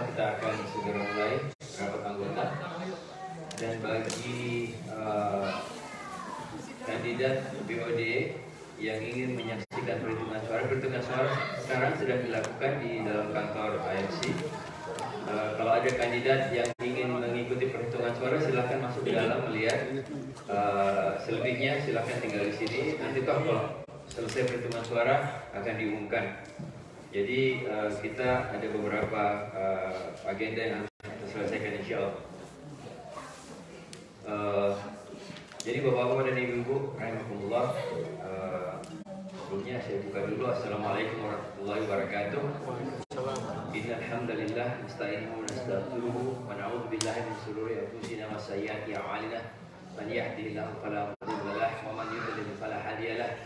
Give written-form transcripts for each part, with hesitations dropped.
insyaallah kita akan segera mulai rapat anggota. Dan bagi kandidat BOD yang ingin menyaksikan perhitungan suara sekarang sedang dilakukan di dalam kantor AFC. Kalau ada kandidat yang ingin mengikuti perhitungan suara, silahkan masuk ke dalam melihat. Selebihnya silahkan tinggal di sini. Nanti kalau selesai perhitungan suara akan diumumkan. Jadi kita ada beberapa agenda yang harus kita selesaikan insyaallah. Jadi bapak-bapak dan ibu-ibu rahimakumullah, sebelumnya saya buka dulu. Assalamualaikum warahmatullahi wabarakatuh. Innal hamdalillah nasta'inuhu wa nastaghfiruhu wa na'udzu billahi min shururi anfusina wa sayyiati a'malina. Man yahdihillahu fala mudilla lahu wa man yudlil fala hadiya lahu.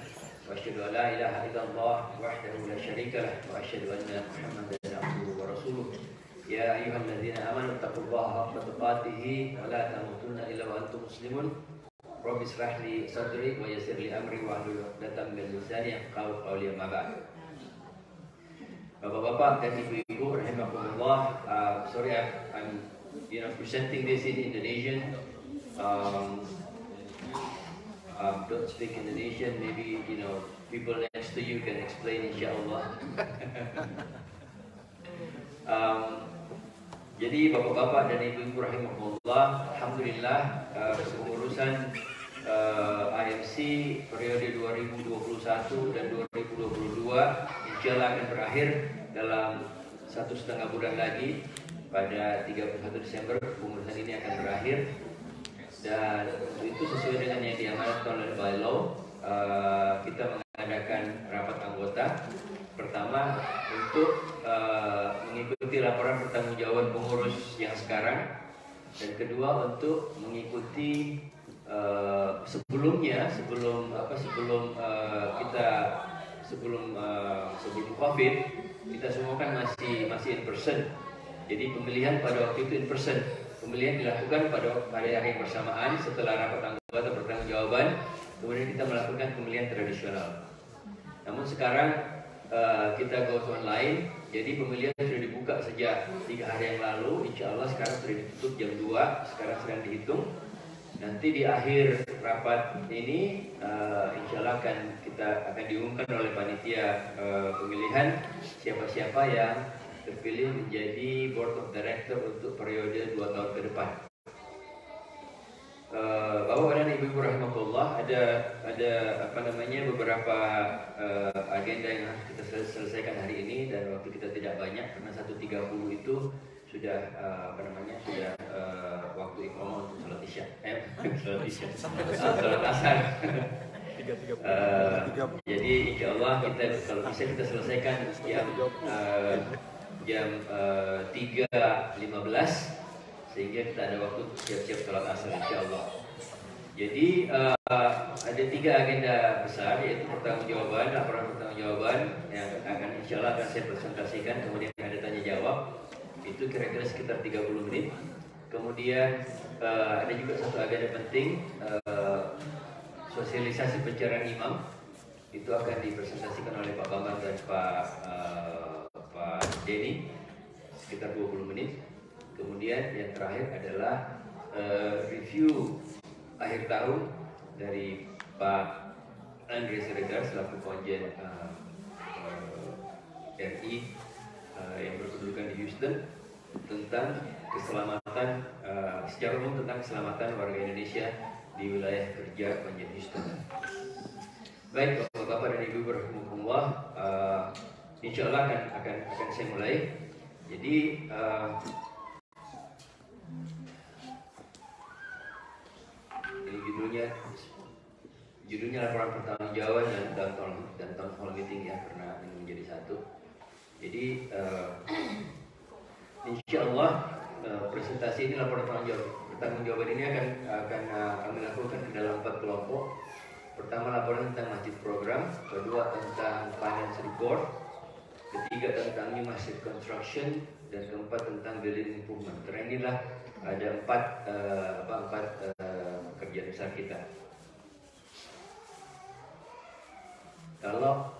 Wa asyhadu an la ilaha illallah wahdahu la syarika lahu wa asyhadu anna Muhammadan abduhu wa rasuluh. Ya ayyuhalladzina amanu taqullaha haqqa tuqatih wa la tamutunna illa wa antum muslimun. Rabbi shrah li sadri wa yassir li amri wa hlul 'uqdatam min lisani yafqahu qawli amma ba'd. Bapak-bapak dan ibu-ibu rahimakumullah, sorry I'm presenting this in Indonesian. Don't speak Indonesian, maybe people next to you can explain insyaallah. Jadi bapak-bapak dan ibu-ibu rahimahullah, alhamdulillah kepengurusan AFC periode 2021 dan 2022 insyaallah akan berakhir dalam 1,5 bulan lagi. Pada 31 Desember kepengurusan ini akan berakhir, dan untuk itu sesuai dengan yang diamanatkan oleh bylaw, kita mengadakan rapat anggota. Pertama untuk mengikuti laporan pertanggungjawaban pengurus yang sekarang, dan kedua untuk mengikuti sebelum COVID kita semua kan masih in person. Jadi pemilihan pada waktu itu in person. Pemilihan dilakukan pada hari yang bersamaan setelah rapat anggota pertanggungjawaban. Kemudian kita melakukan pemilihan tradisional. Namun sekarang kita go online. Jadi pemilihan sudah dibuka sejak 3 hari yang lalu. Insya Allah sekarang sudah ditutup jam 2. Sekarang sedang dihitung. Nanti di akhir rapat ini insya Allah kita akan diumumkan oleh panitia pemilihan siapa-siapa yang terpilih menjadi Board of Director untuk periode 2 tahun ke depan. Bapak dan Ibu rahimahullah, ada beberapa agenda yang harus kita selesaikan hari ini, dan waktu kita tidak banyak karena 1:30 itu sudah waktu iqamah untuk salat isya. Salat asar. Jadi insyaallah kalau bisa kita selesaikan jam 3:15 sehingga kita ada waktu siap-siap salat asar insyaallah. Jadi ada 3 agenda besar, yaitu laporan pertanggungjawaban yang akan insyaallah akan saya presentasikan, kemudian ada tanya jawab. Itu kira-kira sekitar 30 menit. Kemudian ada juga satu agenda penting, sosialisasi pencarian imam. Itu akan dipresentasikan oleh Pak Bambang dan Pak Denny sekitar 20 menit. Kemudian yang terakhir adalah review akhir tahun dari Pak Andre Siregar selaku Konjen RI yang berkedudukan di Houston, tentang keselamatan secara umum tentang keselamatan warga Indonesia di wilayah kerja Konjen Houston. Baik bapak-bapak dan ibu rahimahumullah, insya Allah akan saya mulai. Jadi ini judulnya laporan pertanggungjawaban dan town hall meeting ya, karena ini menjadi satu. Jadi insya Allah presentasi ini, laporan pertanggungjawaban ini akan kami lakukan ke dalam 4 kelompok. Pertama, laporan tentang masjid program. Kedua, tentang finance report. Ketiga, tentang new masjid construction. Dan keempat, tentang building improvement. Karena inilah ada 4 pekerjaan besar kita. Kalau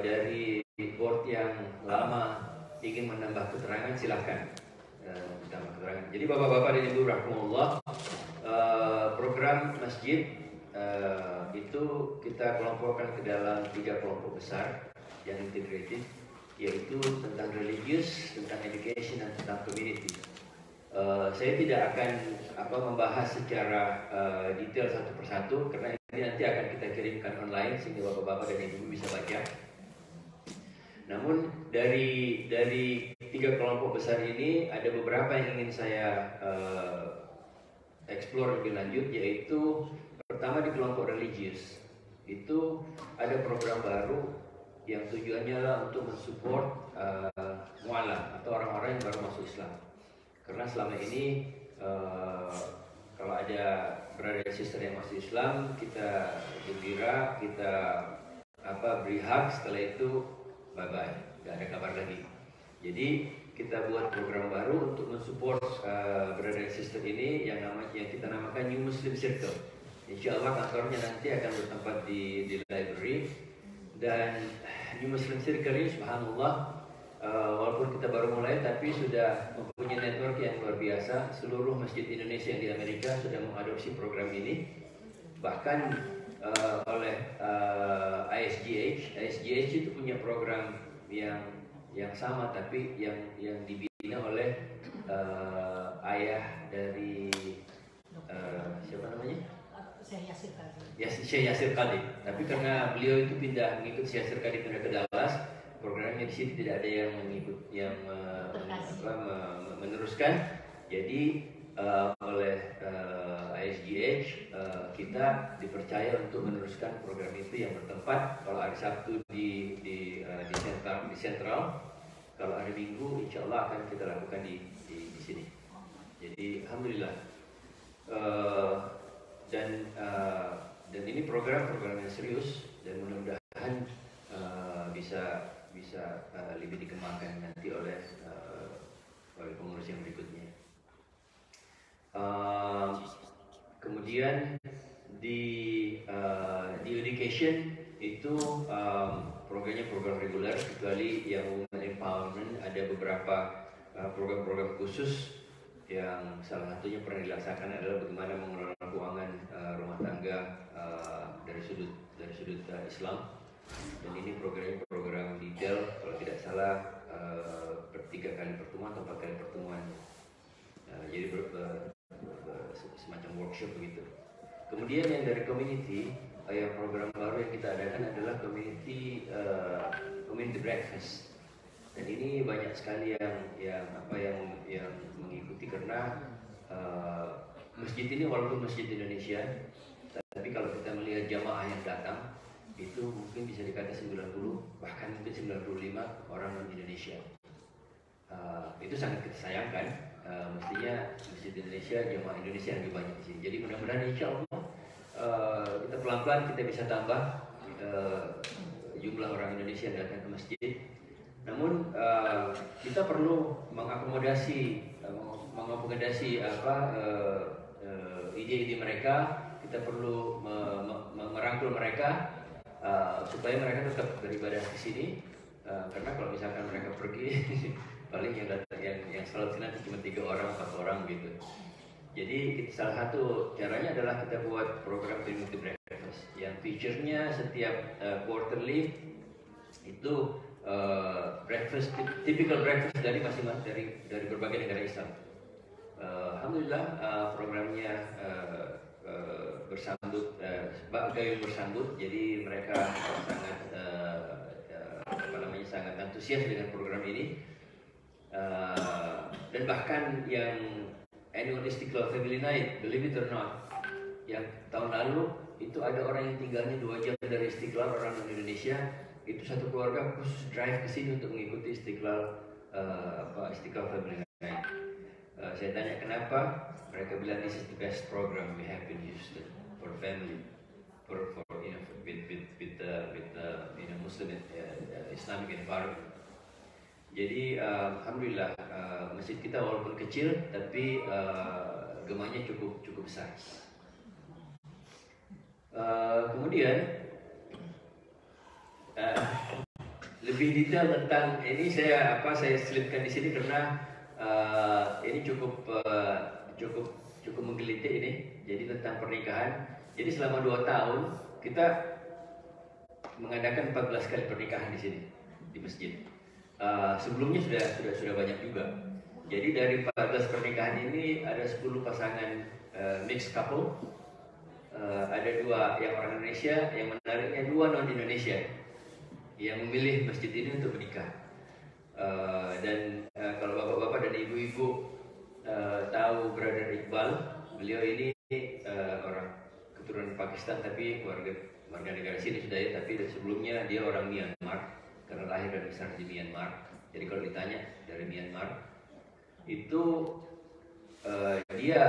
dari board yang lama ingin menambah keterangan silahkan menambah keterangan. Jadi bapak-bapak dan ibu rahimahullah, program masjid itu kita kelompokkan ke dalam 3 kelompok besar yang integrated, yaitu tentang religious, tentang education, dan tentang community. Saya tidak akan membahas secara detail satu persatu karena ini nanti akan kita kirimkan online sehingga bapak-bapak dan ibu bisa baca. Namun dari 3 kelompok besar ini ada beberapa yang ingin saya explore lebih lanjut, yaitu pertama di kelompok religius itu ada program baru yang tujuannya adalah untuk mensupport mu'alaf atau orang-orang yang baru masuk Islam. Karena selama ini kalau ada brother sister yang masuk Islam, kita gembira, kita beri hak, setelah itu bye bye, nggak ada kabar lagi. Jadi kita buat program baru untuk mensupport brother sister ini yang kita namakan New Muslim Circle. Insya Allah kantornya nanti akan bertempat di library. Dan New Muslim Circle ini subhanallah, walaupun kita baru mulai tapi sudah mempunyai network yang luar biasa. Seluruh masjid Indonesia yang di Amerika sudah mengadopsi program ini. Bahkan oleh ISGH itu punya program yang sama tapi yang dibina oleh ayah dari siapa namanya? Syekh Yasir Qadhi. Tapi karena beliau itu pindah mengikut Syekh Yasir Qadhi, pindah ke Dallas, programnya di sini tidak ada yang mengikut, meneruskan. Jadi oleh ISGH kita dipercaya untuk meneruskan program itu yang bertempat kalau hari Sabtu di sentral, kalau hari Minggu insya Allah akan kita lakukan di sini. Jadi alhamdulillah, dan ini program yang serius dan mudah-mudahan bisa lebih dikembangkan nanti oleh pengurus yang berikutnya. Kemudian di education itu programnya program reguler, kecuali yang women empowerment ada beberapa program-program khusus yang salah satunya pernah dilaksanakan adalah bagaimana mengelola keuangan rumah tangga dari sudut Islam. Dan ini program detail, kalau tidak salah 3 kali pertemuan atau 4 kali pertemuan. Jadi semacam workshop begitu. Kemudian yang dari community, yang program baru yang kita adakan adalah community breakfast. Dan ini banyak sekali yang mengikuti karena masjid ini walaupun masjid Indonesia, tapi kalau kita melihat jamaah yang datang itu mungkin bisa dikata 90 bahkan mungkin 95 orang non Indonesia. Itu sangat kita sayangkan. Mestinya masjid Indonesia, jamaah Indonesia yang lebih banyak di sini. Jadi mudah-mudahan insya Allah kita pelan-pelan kita bisa tambah jumlah orang Indonesia yang datang ke masjid. Namun kita perlu mengakomodasi ide-ide mereka. Kita perlu merangkul mereka supaya mereka tetap beribadah di sini. Karena kalau misalkan mereka pergi paling yang datang yang salat nanti cuma 3 orang 4 orang gitu. Jadi salah satu caranya adalah kita buat program community breakfast yang feature-nya setiap quarterly itu breakfast, typical breakfast dari masing-masing dari berbagai negara Islam. Alhamdulillah programnya bersambut, bersambut. Jadi mereka sangat antusias dengan program ini. Dan bahkan yang annual Istiqlal Family Night, believe it or not, yang tahun lalu itu ada orang yang tinggalnya 2 jam dari Istiqlal, orang Indonesia. Itu satu keluarga khusus drive ke sini untuk mengikuti Istiqlal Family Night. Saya tanya kenapa, mereka bilang this is the best program we have in Houston for family, for with Muslim Islamic environment. Jadi alhamdulillah masjid kita walaupun kecil tapi gemahnya cukup besar. Kemudian lebih detail tentang ini saya selipkan di sini karena ini cukup menggelitik ini. Jadi tentang pernikahan. Jadi selama 2 tahun kita mengadakan 14 kali pernikahan di sini di masjid. Sebelumnya sudah banyak juga. Jadi dari 14 pernikahan ini ada 10 pasangan mixed couple. Ada 2 yang orang Indonesia, yang menariknya 2 non Indonesia yang memilih masjid ini untuk menikah. Dan kalau bapak-bapak dan ibu-ibu tahu Brother Iqbal, beliau ini orang keturunan Pakistan tapi warga negara sini sudah ya, tapi sebelumnya dia orang Myanmar karena lahir dan besar di Myanmar. Jadi kalau ditanya dari Myanmar itu dia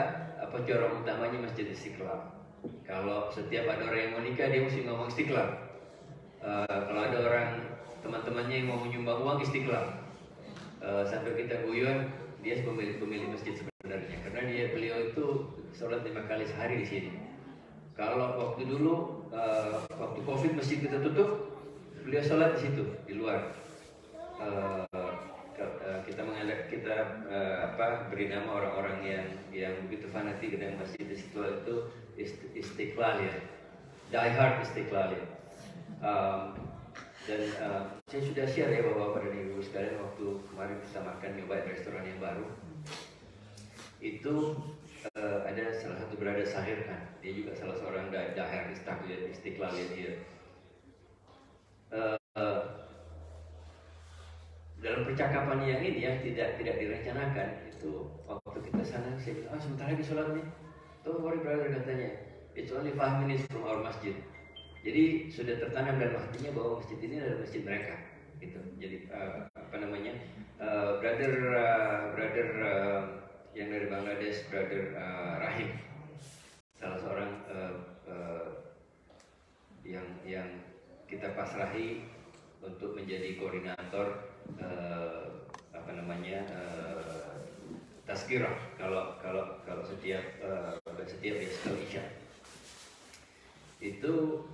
corong utamanya Masjid Istiqlal. Kalau setiap ada orang yang mau nikah dia mesti ngomong Istiqlal. Kalau ada orang teman-temannya yang mau menyumbang uang Istiqlal. Sampai kita guyon dia pemilik masjid sebenarnya karena beliau itu sholat 5 kali sehari di sini. Kalau waktu dulu waktu Covid masjid kita tutup, beliau sholat di situ di luar. Kita beri nama orang-orang yang begitu fanatik dengan masjid Istiqlal itu Istiqlal ya, die hard Istiqlal ya. Dan saya sudah share ya bapak-bapak dan ibu sekalian waktu kemarin kita makan nyoba restoran yang baru itu ada salah satu brother Sahir kan, dia juga salah seorang daher Istiqlal ya dia. Dalam percakapan yang ini yang tidak direncanakan itu waktu kita sana saya bilang sebentar lagi sholat nih. Don't worry brother katanya, it's only 5 minutes from our masjid. Jadi sudah tertanam dalam hatinya bahwa masjid ini adalah masjid mereka, gitu. Jadi brother yang dari Bangladesh, brother Rahim, salah seorang yang kita pasrahi untuk menjadi koordinator tazkirah kalau setiap besok Isya itu.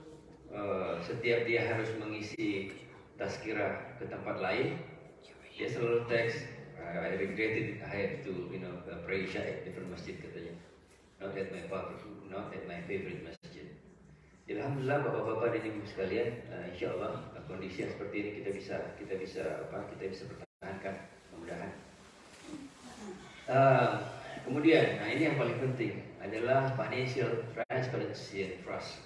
Setiap dia harus mengisi tazkirah ke tempat lain, dia selalu teks, I regretted I have to pray Isya at different masjid katanya, not at my favorite masjid. Alhamdulillah bapak-bapak dan ibu sekalian, insya Allah kondisi yang seperti ini kita bisa pertahankan mudah-mudahan. Kemudian, ini yang paling penting adalah financial transparency and trust.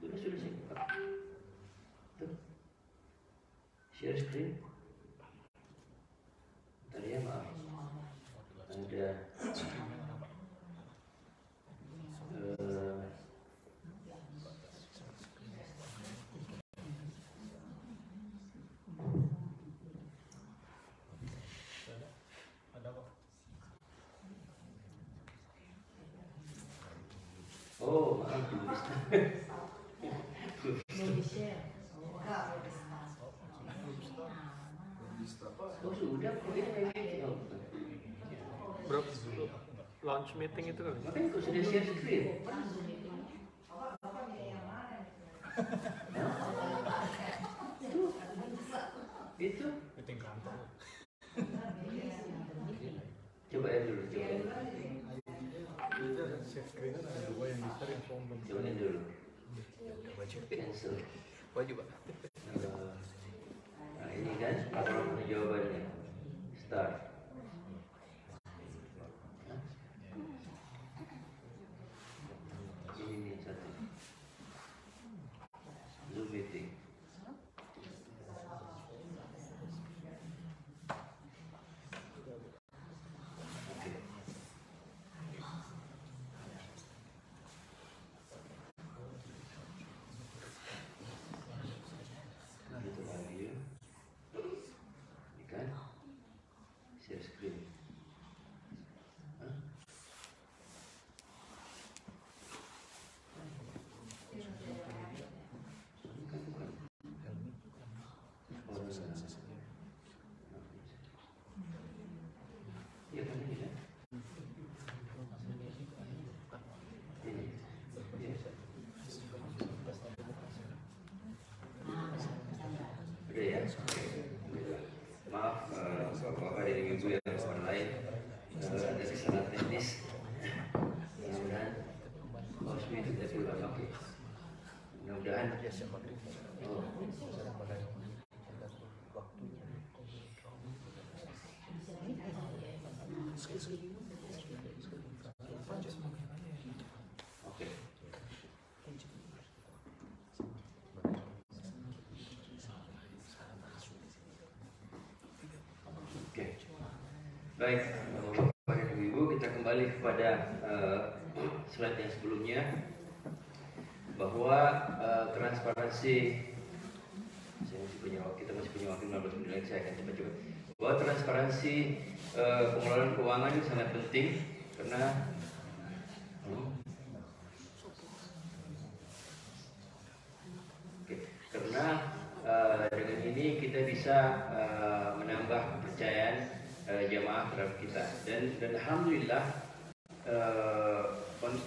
Sudah sih. Share screen. Tadi ya maaf. Ada oh maaf tulis. Oh sudah, kok ini kayak Bro, launch meeting itu kan? makanya kok sudah share screen. Itu Meeting kantor. coba ya dulu, Share screen ada 2 yang di-share yang form belum. coba dulu. Wajib. Cancel. Wajib, Pak. Nah ini kan apa jawabannya? Start. Ini satu. Zoom meeting. Oke. Itu lagi ya. Ini kan share screen. Hah? Bukan. Oh, iya kan ini kan? Ini. Iya. ada kesalahan teknis. Mudah-mudahan Osmi tidak perlu pakai. Mudah-mudahan. Oh. Baik, Bapak dan Ibu, kita kembali kepada slide yang sebelumnya bahwa transparansi, kita masih punya waktu 15 menit lagi, saya akan cepat-cepat. Bahwa transparansi pengelolaan keuangan itu sangat penting karena dengan ini kita bisa menambah kepercayaan jamaah terhadap kita dan alhamdulillah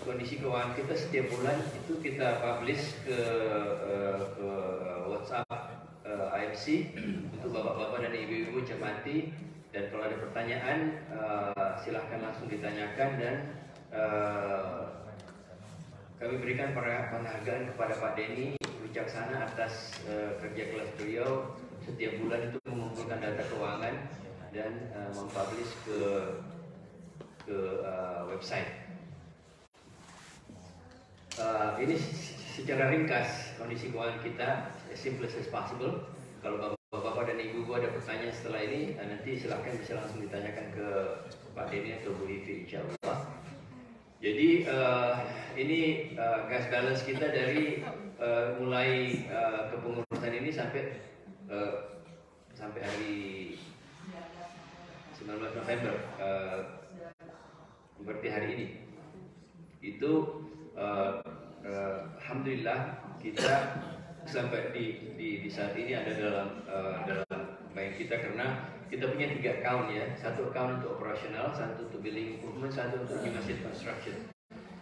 kondisi keuangan kita setiap bulan itu kita publish ke WhatsApp IFC untuk bapak-bapak dan ibu-ibu cermati, dan kalau ada pertanyaan silahkan langsung ditanyakan, dan kami berikan penghargaan kepada Pak Denny Wicaksana atas kerja keras beliau setiap bulan itu mengumpulkan data keuangan dan mempublish ke website. Ini secara ringkas kondisi keuangan kita, as simple as possible. Kalau bapak-bapak dan ibu-ibu ada pertanyaan setelah ini, nanti silahkan bisa langsung ditanyakan ke Pak Denny atau Bu Ivi, insya Allah. Jadi ini cash balance kita dari mulai kepengurusan ini sampai hari 19 November, berarti hari ini itu alhamdulillah kita sampai di saat ini ada dalam bank kita, karena kita punya 3 account ya, 1 account untuk operasional, 1 untuk building improvement, 1 untuk new masjid construction.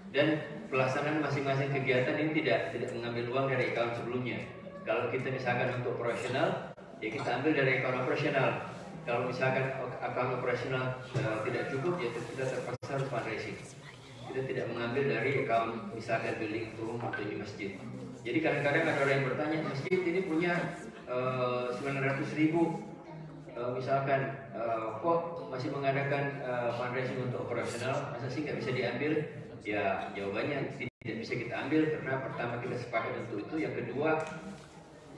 Dan pelaksanaan masing-masing kegiatan ini tidak mengambil uang dari account sebelumnya. Kalau kita misalkan untuk operasional, ya kita ambil dari account operasional. Kalau misalkan account operasional tidak cukup, ya kita terpaksa harus fundraising. Kita tidak mengambil dari account misalkan building improvement atau new masjid. Jadi kadang-kadang ada orang yang bertanya, masjid ini punya 900.000, misalkan kok masih mengadakan fundraising untuk operasional, masa sih nggak bisa diambil? Ya jawabannya tidak bisa kita ambil karena pertama kita sepakat untuk itu, yang kedua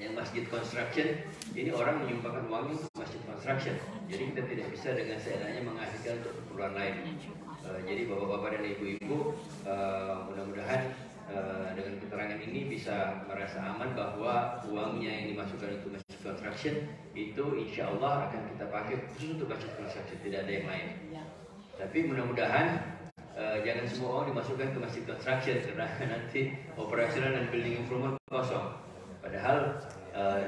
yang masjid construction ini orang menyumbangkan uangnya untuk masjid construction, jadi kita tidak bisa dengan seenaknya mengasihkan untuk keperluan lain. Jadi bapak-bapak dan ibu-ibu, mudah-mudahan dengan keterangan ini bisa merasa aman bahwa uangnya yang dimasukkan untuk masjid construction itu insya Allah akan kita pakai khusus untuk masjid construction, tidak ada yang lain. Tapi mudah-mudahan jangan semua uang dimasukkan ke masjid construction karena nanti operasional dan building improvement kosong. Padahal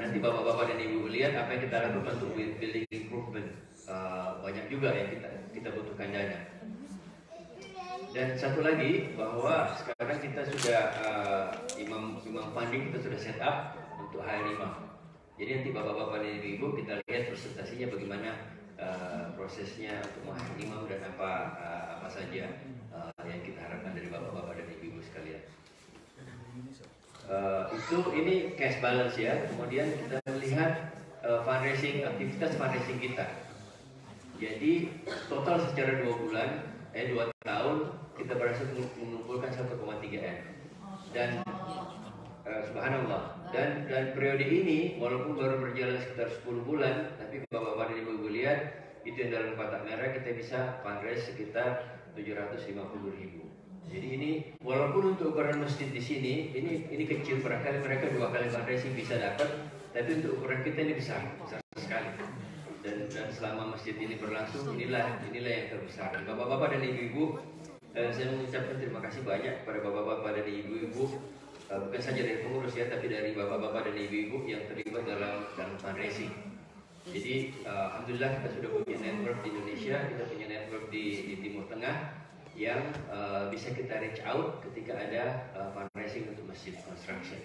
nanti bapak-bapak dan ibu lihat apa yang kita lakukan untuk building improvement, banyak juga yang kita butuhkan dana. Dan satu lagi bahwa sekarang kita sudah imam funding kita sudah set up untuk hire imam. Jadi nanti bapak-bapak dan ibu kita lihat presentasinya bagaimana prosesnya untuk menghire imam dan apa saja yang kita harapkan dari bapak-bapak dan ibu sekalian. Ini cash balance ya. Kemudian kita melihat aktivitas fundraising kita. Jadi total secara 2 tahun kita berhasil mengumpulkan 1,3 M. Dan subhanallah. Dan periode ini walaupun baru berjalan sekitar 10 bulan, tapi bapak-bapak dan ibu lihat itu yang dalam kotak merah kita bisa fundraise sekitar 750.000. Jadi ini walaupun untuk ukuran masjid di sini ini kecil, barangkali mereka 2 kali fundraising bisa dapat, tapi untuk ukuran kita ini besar sekali. Dan selama masjid ini berlangsung inilah yang terbesar. Bapak-bapak dan ibu-ibu, saya mengucapkan terima kasih banyak kepada bapak-bapak dan ibu-ibu, bukan saja dari pengurus ya, tapi dari bapak-bapak dan ibu-ibu yang terlibat dalam fundraising. Jadi alhamdulillah kita sudah punya network di Indonesia, kita punya network di Timur Tengah yang bisa kita reach out ketika ada fundraising untuk masjid construction.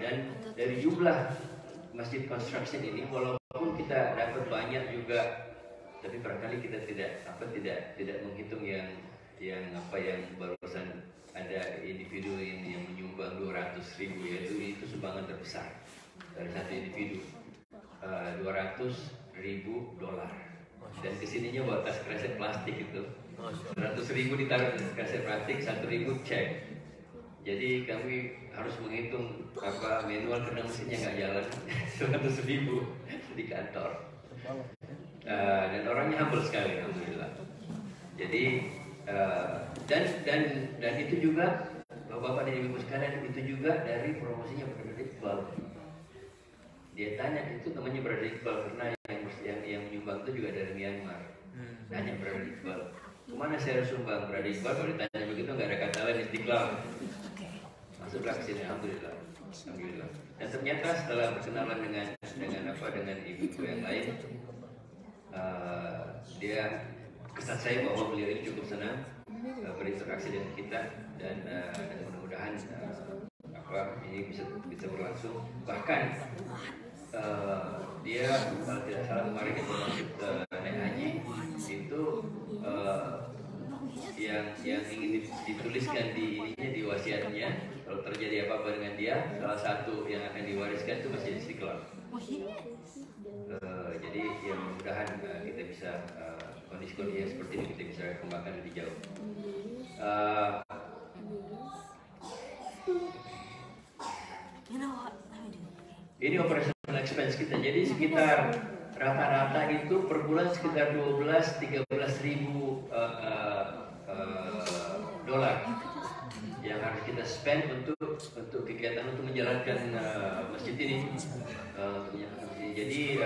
Dan dari jumlah masjid construction ini, walaupun kita dapat banyak juga Tapi barangkali kita tidak menghitung yang barusan ada individu yang menyumbang 200.000, yaitu itu sumbangan terbesar dari satu individu, $200.000, dan kesininya bawa tas kresek plastik itu 100.000 ditaruh di kresek plastik, 1.000 cek. Jadi kami harus menghitung manual karena mesinnya nggak jalan. 100.000 di kantor. Dan orangnya humble sekali, alhamdulillah. Jadi dan itu juga bapak-bapak dan ibu sekalian, itu juga dari promosinya Brother Iqbal. Dia tanya, itu namanya Brother Iqbal karena yang menyumbang itu juga dari Myanmar. Tanya Brother Iqbal, kemana saya harus sumbang? Brother Iqbal kalau ditanya begitu nggak ada kata lain, Istiqlal. Masuklah ke sini, alhamdulillah. Alhamdulillah. Dan ternyata setelah berkenalan dengan ibu-ibu yang lain, dia kesan saya bahwa beliau ini cukup senang berinteraksi dengan kita, dan mudah-mudahan ini bisa berlangsung. Bahkan dia kalau tidak salah kemarin kita masuk naik haji itu yang ingin dituliskan di wasiatnya, kalau terjadi apa-apa dengan dia, salah satu yang akan diwariskan itu Masjid Istiqlal. Jadi ya mudah-mudahan kita bisa kondisi-kondisi seperti ini kita bisa kembangkan lebih jauh. Ini operational expense kita, jadi sekitar rata-rata itu per bulan sekitar 12-13 ribu dolar yang harus kita spend untuk kegiatan untuk menjalankan masjid ini. Jadi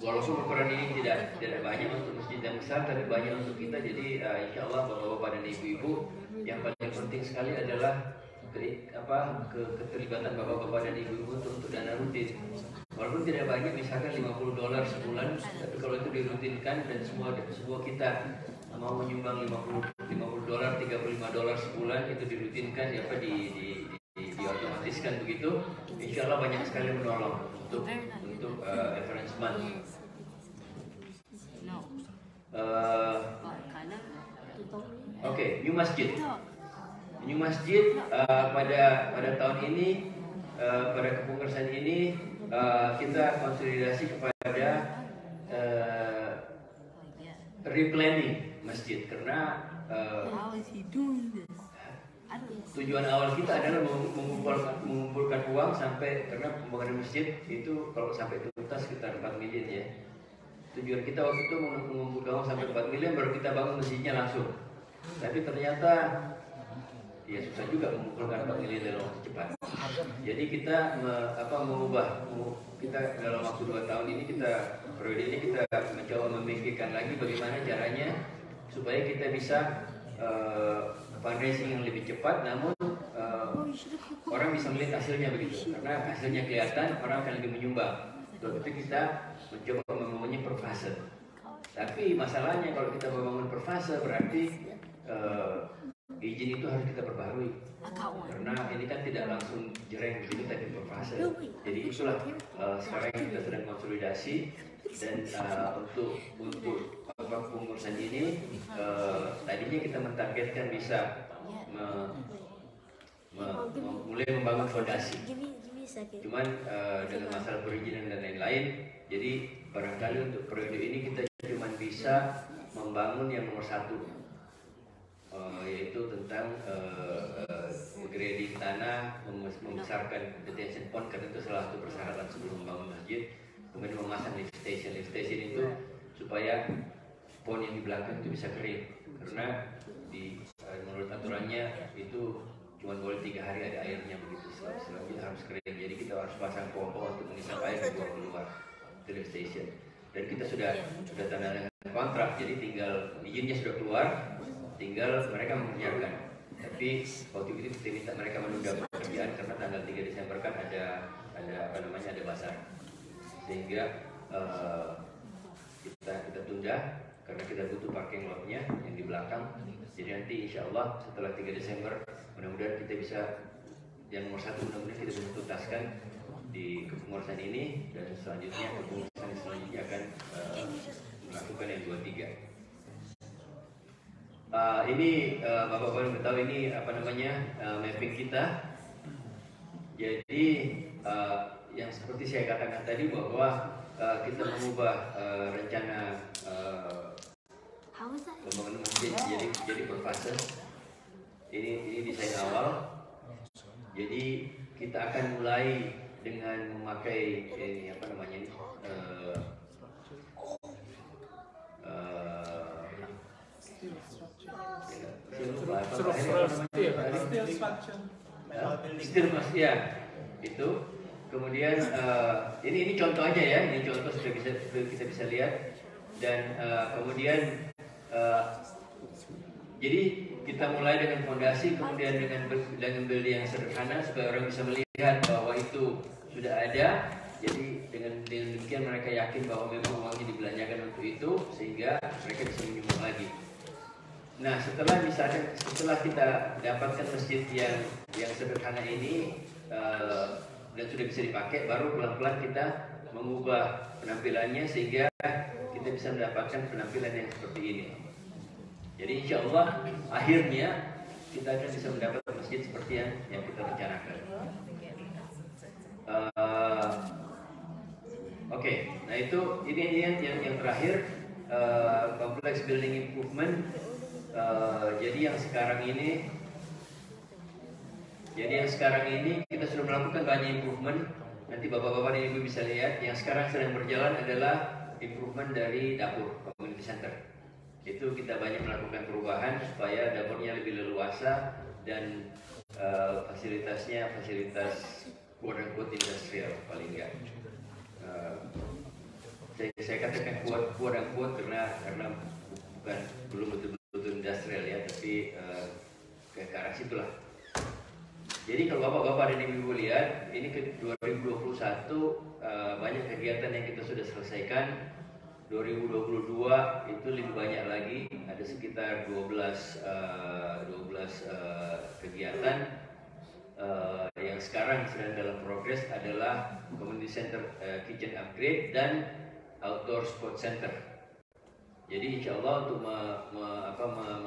walaupun ukuran ini tidak banyak untuk masjid yang besar, tapi banyak untuk kita. Jadi insya Allah bapak-bapak dan ibu-ibu, yang paling penting sekali adalah keterlibatan bapak-bapak dan ibu-ibu untuk dana rutin. Walaupun tidak banyak, misalkan $50 sebulan, tapi kalau itu dirutinkan dan semua kita mau menyumbang $50, $35 sebulan, itu dirutinkan, diotomatiskan begitu, insya Allah banyak sekali menolong untuk reference month. New masjid. New masjid pada tahun ini, pada kepengurusan ini kita konsolidasi kepada replanning masjid, karena tujuan awal kita adalah mengumpulkan uang sampai, karena pembangunan masjid itu kalau sampai tuntas sekitar 4 miliar ya. Tujuan kita waktu itu mengumpulkan uang sampai 4 miliar baru kita bangun masjidnya langsung. Tapi ternyata ya susah juga mengumpulkan 4 miliar dalam waktu cepat. Jadi kita kita dalam waktu 2 tahun ini, periode ini kita mencoba memikirkan lagi bagaimana caranya supaya kita bisa fundraising yang lebih cepat, namun orang bisa melihat hasilnya begitu. Karena hasilnya kelihatan, orang akan lebih menyumbang. Untuk itu kita mencoba membangunnya per fase. Tapi masalahnya kalau kita membangun per fase berarti izin itu harus kita perbarui. Karena ini kan tidak langsung jereng begitu, tapi per fase. Jadi itulah sekarang kita sedang konsolidasi, dan untuk pengurusan ini tadinya kita mentargetkan bisa mulai membangun fondasi. Cuman dengan masalah perizinan dan lain-lain, jadi barangkali untuk periode ini kita cuma bisa membangun yang nomor 1, yaitu tentang grading tanah, membesarkan detention pond, karena itu salah satu persyaratan sebelum membangun masjid. Kemudian memasang lift station itu supaya pond yang di belakang itu bisa kering, karena menurut aturannya itu cuma boleh 3 hari ada airnya begitu, selanjutnya harus kering. Jadi kita harus pasang pompa untuk mengisap air dan buang keluar ke lift station. Dan kita sudah tanda tangan kontrak, jadi tinggal izinnya sudah keluar, tinggal mereka mengerjakan. Tapi waktu itu kita minta mereka menunda pekerjaan karena tanggal 3 Desember kan ada bazar, sehingga kita tunda karena kita butuh parking lotnya yang di belakang. Jadi nanti insya Allah setelah 3 Desember mudah-mudahan kita bisa, yang nomor 1 mudah-mudahan kita bisa tuntaskan di kepengurusan ini, dan selanjutnya kepengurusan kawasan selanjutnya akan melakukan yang 2-3. Ini Bapak-Bapak yang tahu ini apa namanya mapping kita. Jadi yang seperti saya katakan tadi bahwa kita mengubah rencana pembangunan masjid jadi per fase. Ini desain awal. Jadi kita akan mulai dengan memakai ini apa namanya ini steel structure ya itu. Kemudian ini contoh aja ya, ini contoh sudah kita bisa lihat. Dan kemudian jadi kita mulai dengan fondasi, kemudian dengan building yang sederhana supaya orang bisa melihat bahwa itu sudah ada. Jadi dengan demikian mereka yakin bahwa memang uangnya dibelanjakan untuk itu, sehingga mereka bisa menyumbang lagi. Nah, setelah kita dapatkan masjid yang sederhana ini dan sudah bisa dipakai, baru pelan-pelan kita mengubah penampilannya sehingga kita bisa mendapatkan penampilan yang seperti ini. Jadi insya Allah akhirnya kita akan bisa mendapat masjid seperti yang kita rencanakan. Oke, nah itu ini yang terakhir, complex building improvement. Jadi yang sekarang ini kita sudah melakukan banyak improvement. Nanti bapak-bapak dan ibu bisa lihat. Yang sekarang sedang berjalan adalah improvement dari dapur community center. Itu kita banyak melakukan perubahan supaya dapurnya lebih leluasa dan fasilitasnya fasilitas quote-unquote industrial paling enggak. Saya katakan quote-unquote karena belum betul-betul industrial ya, tapi ke arah situlah. Jadi kalau bapak-bapak dan ibu lihat, ini ke 2021 banyak kegiatan yang kita sudah selesaikan. 2022 itu lebih banyak lagi, ada sekitar 12 kegiatan. Yang sekarang sedang dalam progres adalah community center kitchen upgrade dan outdoor sport center. Jadi insya Allah untuk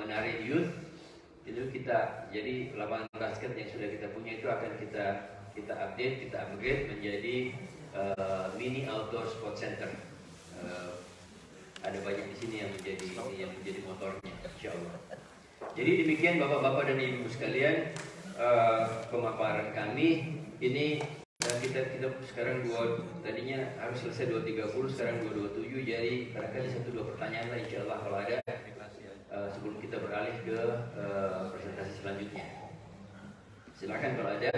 menarik youth itu jadi lapangan basket yang sudah kita punya itu akan kita update, kita upgrade menjadi mini outdoor sport center. Ada banyak di sini yang menjadi motornya, insya Allah. Jadi demikian bapak-bapak dan ibu sekalian pemaparan kami. Ini kita sekarang tadinya harus selesai 2.30, sekarang 2.27. Jadi barangkali 1-2 pertanyaan lah insya Allah kalau ada sebelum kita beralih ke presentasi selanjutnya. Silakan kalau ada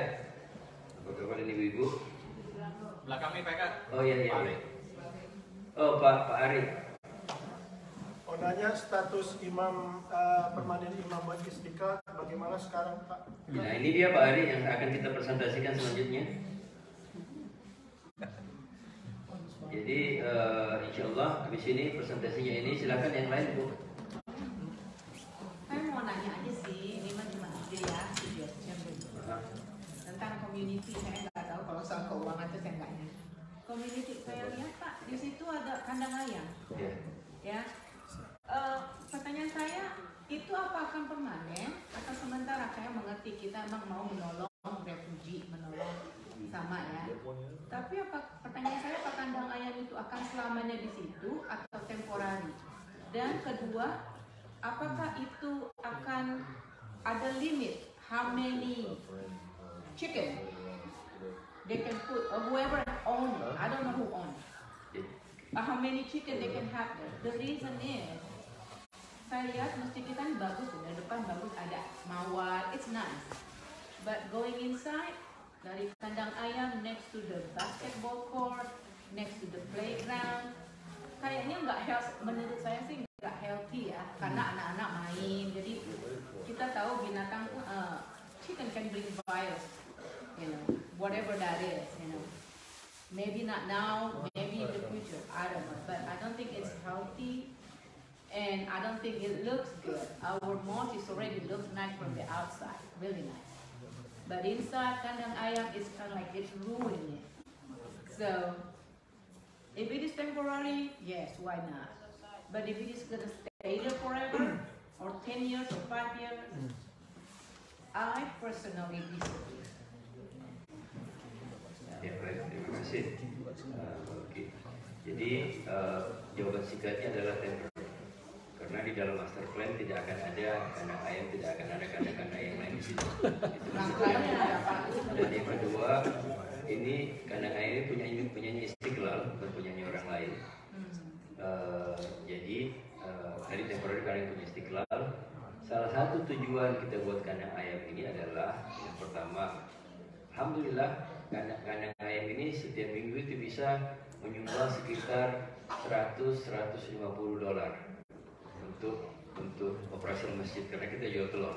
bapak-bapak dan ibu-ibu. Belakang nih Pak. Oh iya. Oh Pak Ari. Nanya status imam permanen Imam Majlis Istiqlal bagaimana sekarang Pak? Nah ini dia Pak Ari yang akan kita presentasikan selanjutnya. Jadi insya Allah habis ini presentasinya ini, silakan yang lain Bu. Saya mau nanya aja sih, ini mah cuma ide ya, tentang community. Saya nggak tahu kalau soal keuangan itu saya nggak nanya. Community saya lihat Pak, di situ ada kandang ayam. Ya. Pertanyaan saya, itu apa akan permanen atau sementara? Saya mengerti kita emang mau menolong refugee, menolong sama ya. Tapi pertanyaan saya, apa kandang ayam itu akan selamanya di situ atau temporary? Dan kedua, apakah itu akan ada limit? How many chicken they can put, or whoever own it, I don't know who owns it. How many chicken they can have there? The reason is, saya lihat masjid kita ini bagus, dari depan bagus, ada mawar, it's nice. But going inside, dari kandang ayam next to the basketball court, next to the playground, kayaknya nggak healthy. Menurut saya sih nggak healthy ya, karena anak-anak main. Jadi kita tahu binatang chicken can bring virus, whatever that is, Maybe not now, maybe in the future, I don't know. But I don't think it's healthy. And I don't think it looks good. Our mosque is already looks nice from the outside, really nice. But inside, kandang ayam is kind of like it's ruining it. So If it is temporary, yes, why not? But if it is going to stay there forever, or 10 years or 5 years, I personally disagree. Ya, baik, terima kasih. Oke. Jadi jawaban singkatnya adalah temporary. Karena di dalam master plan tidak akan ada kandang ayam, tidak akan ada kandang ayam lain di situ. Dan yang kedua, ini kandang ayam ini punyanya Istiqlal, bukan punyanya orang lain. Jadi tadi temporary kandang punya Istiqlal. Salah satu tujuan kita buat kandang ayam ini adalah yang pertama, alhamdulillah kandang ayam ini setiap minggu itu bisa menyumbang sekitar $100-150 untuk operasi masjid karena kita jual telur.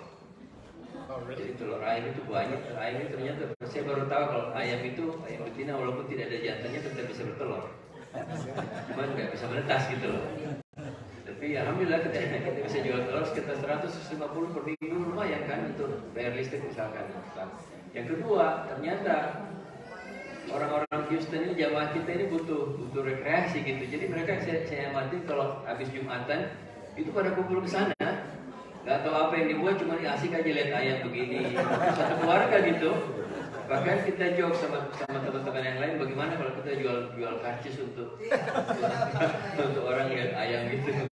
Jadi telur ayam itu banyak. Ayam itu ternyata saya baru tahu kalau ayam betina walaupun tidak ada jantannya tetap bisa bertelur. Cuman nggak bisa menetas gitu loh. Tapi alhamdulillah kita bisa jual telur sekitar 150 per minggu, lumayan kan untuk bayar listrik misalkan. Yang kedua, ternyata orang-orang Houston ini, jamaah kita ini butuh rekreasi gitu. Jadi mereka saya amati kalau habis Jumatan itu pada kumpul ke sana. Gak tahu apa yang dibuat, cuma asik aja lihat ayam begini. Satu keluarga gitu. Bahkan kita joke sama teman-teman yang lain, bagaimana kalau kita jual karcis untuk orang lihat ayam gitu.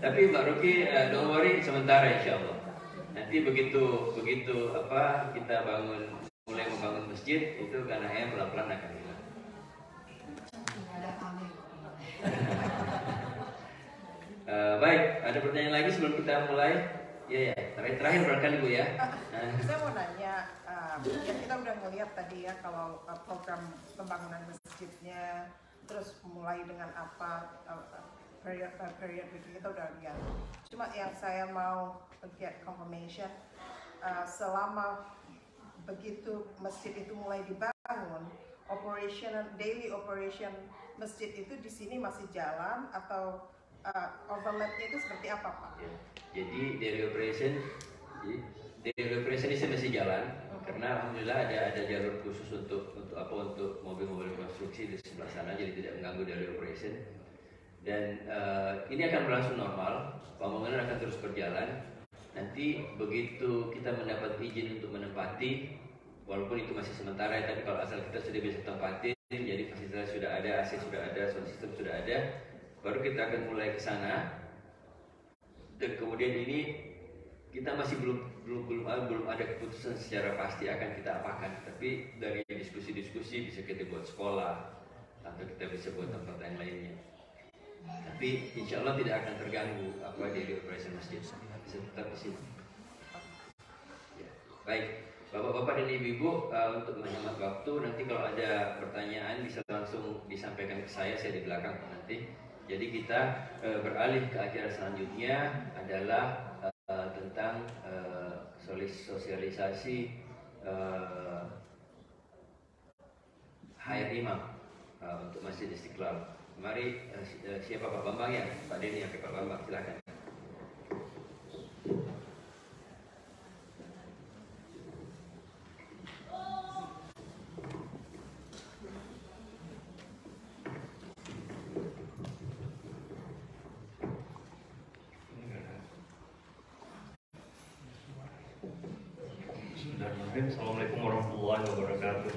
Tapi Mbak Ruki, don't worry, sementara insya Allah. Nanti begitu kita mulai membangun masjid, itu karena ayam pelan-pelan akan hilang. Baik, ada pertanyaan lagi sebelum kita mulai? Ya, terakhir barangkali Bu ya. Saya mau nanya, ya kita udah ngeliat tadi ya kalau program pembangunan masjidnya, terus mulai dengan apa period itu kita udah lihat. Cuma yang saya mau get confirmation, selama begitu masjid itu mulai dibangun, daily operation masjid itu di sini masih jalan atau overlapnya itu seperti apa Pak? Ya, jadi daily operation ini masih jalan karena alhamdulillah ada jalur khusus untuk mobil-mobil konstruksi di sebelah sana, jadi tidak mengganggu daily operation. Dan ini akan berlangsung normal, pembangunan akan terus berjalan. Nanti begitu kita mendapat izin untuk menempati, walaupun itu masih sementara, tapi kalau asal kita sudah bisa tempatin, jadi fasilitas sudah ada, AC sudah ada, sound system sudah ada, baru kita akan mulai ke sana. Dan kemudian ini kita masih belum ada keputusan secara pasti akan kita apakan. Tapi dari diskusi-diskusi bisa kita buat sekolah atau kita bisa buat tempat yang lainnya. Tapi insya Allah tidak akan terganggu daily operation masjid, bisa tetap di sini. Ya. Baik, Bapak-bapak dan Ibu-ibu, untuk menghemat waktu, nanti kalau ada pertanyaan bisa langsung disampaikan ke saya di belakang nanti. Jadi kita beralih ke acara selanjutnya adalah tentang sosialisasi hire imam untuk Masjid Istiqlal. Mari, siapa Pak Bambang ya? Pak Denny yang Pak Bambang, silakan. Assalamualaikum warahmatullahi wabarakatuh.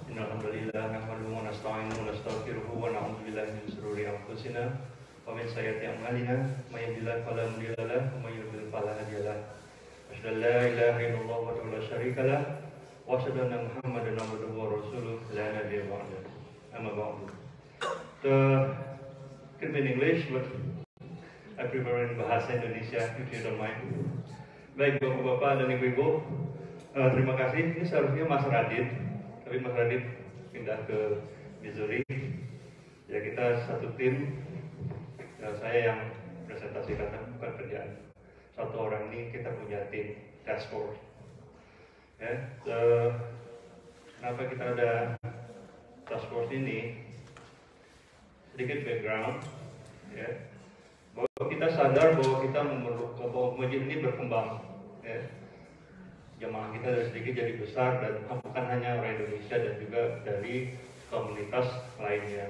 Innalhamdulillah nahmaduhu wa nasta'inuhu wa nastaghfiruhu wa na'udzu billahi min shururi anfusina wa min sayyiati a'malina may yahdihillahu fala mudilla lahu wa may yudlil fala hadiya lahu. Asyhadu an la ilaha illallah wa la syarika lahu wa asyhadu anna Muhammadan abduhu wa rasuluh la nabiyya ba'dahu. Amma ba'du. Could be in English, but I prefer in bahasa Indonesia if you don't mind. Baik Bapak-bapak dan Ibu-ibu, terima kasih. Ini seharusnya Mas Radit, tapi Mas Radit pindah ke Missouri. Ya kita satu tim. Saya yang presentasikan, bukan kerjaan satu orang ini. Kita punya tim task force. Ya, kenapa kita ada task force ini? Sedikit background. Ya. Bahwa kita sadar bahwa kita bahwa masjid ini berkembang, ya. Jamaah kita dari sedikit jadi besar dan bukan hanya orang Indonesia dan juga dari komunitas lainnya.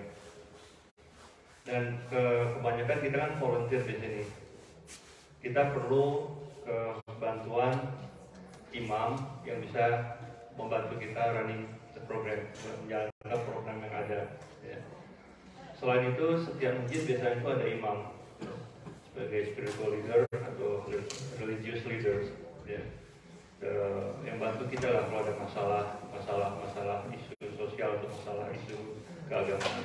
Dan kebanyakan kita kan volunteer di sini. Kita perlu bantuan imam yang bisa membantu kita running the program, menjalankan program yang ada. Ya. Selain itu, setiap masjid biasanya itu ada imam sebagai spiritual leader atau religious leaders. Ya. Yang bantu kita lah kalau ada masalah isu sosial atau masalah isu keagamaan.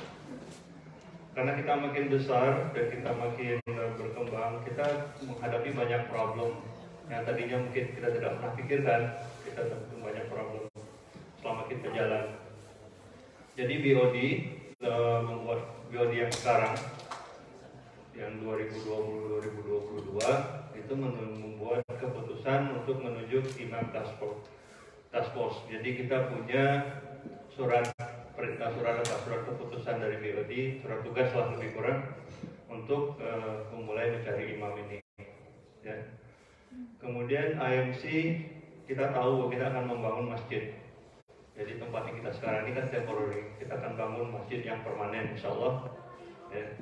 Karena kita makin besar dan kita makin berkembang, kita menghadapi banyak problem yang tadinya mungkin kita tidak pernah pikirkan. Kita tentu banyak problem selama kita jalan. Jadi BOD membuat BOD yang sekarang, yang 2020-2022 itu membuat keputusan untuk menuju imam task force. Jadi kita punya surat keputusan dari BOD, surat tugas lah lebih kurang untuk memulai mencari imam ini. Ya. Kemudian IMC kita tahu bahwa kita akan membangun masjid. Jadi tempat yang kita sekarang ini kan temporary. Kita akan bangun masjid yang permanen, insya Allah. Ya.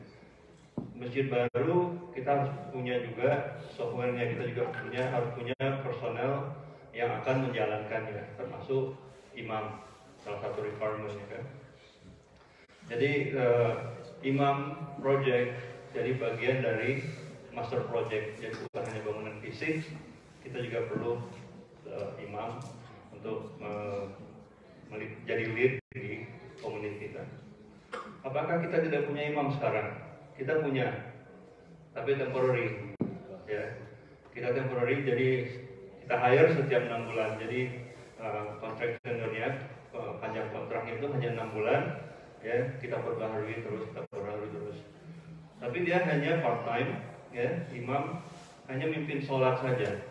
Masjid baru kita harus punya juga softwarenya, kita juga harus punya personel yang akan menjalankannya, termasuk imam, salah satu requirement ya kan. Jadi imam project jadi bagian dari master project. Jadi bukan hanya bangunan fisik, kita juga perlu imam untuk jadi lead di community kita. Apakah kita tidak punya imam sekarang? Kita punya, tapi temporary. Ya, kita temporary, jadi kita hire setiap 6 bulan. Jadi kontrak tenurnya, panjang kontraknya itu hanya 6 bulan. Ya, kita perbaharui terus. Tapi dia hanya part time. Ya, imam hanya mimpin sholat saja.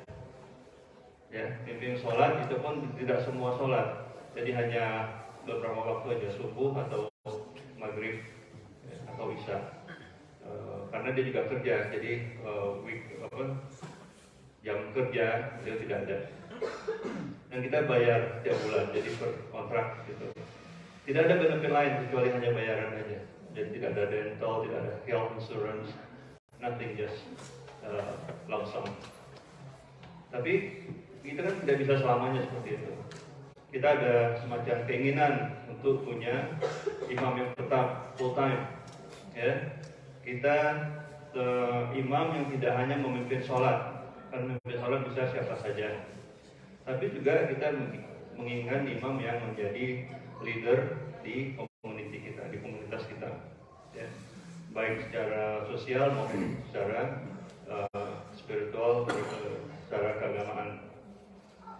Ya, mimpin sholat itu pun tidak semua sholat. Jadi hanya beberapa waktu aja, subuh atau maghrib ya, atau isya. Karena dia juga kerja, jadi jam kerja dia tidak ada. Dan kita bayar tiap bulan, jadi per kontrak gitu. Tidak ada benefit lain kecuali hanya bayaran aja. Jadi tidak ada dental, tidak ada health insurance, nothing, just lump sum. Tapi kita kan tidak bisa selamanya seperti itu. Kita ada semacam keinginan untuk punya imam yang tetap full time. Ya, kita imam yang tidak hanya memimpin sholat, karena memimpin sholat bisa siapa saja. Tapi juga kita menginginkan imam yang menjadi leader di community kita, di komunitas kita. Ya, baik secara sosial maupun secara spiritual, secara keagamaan.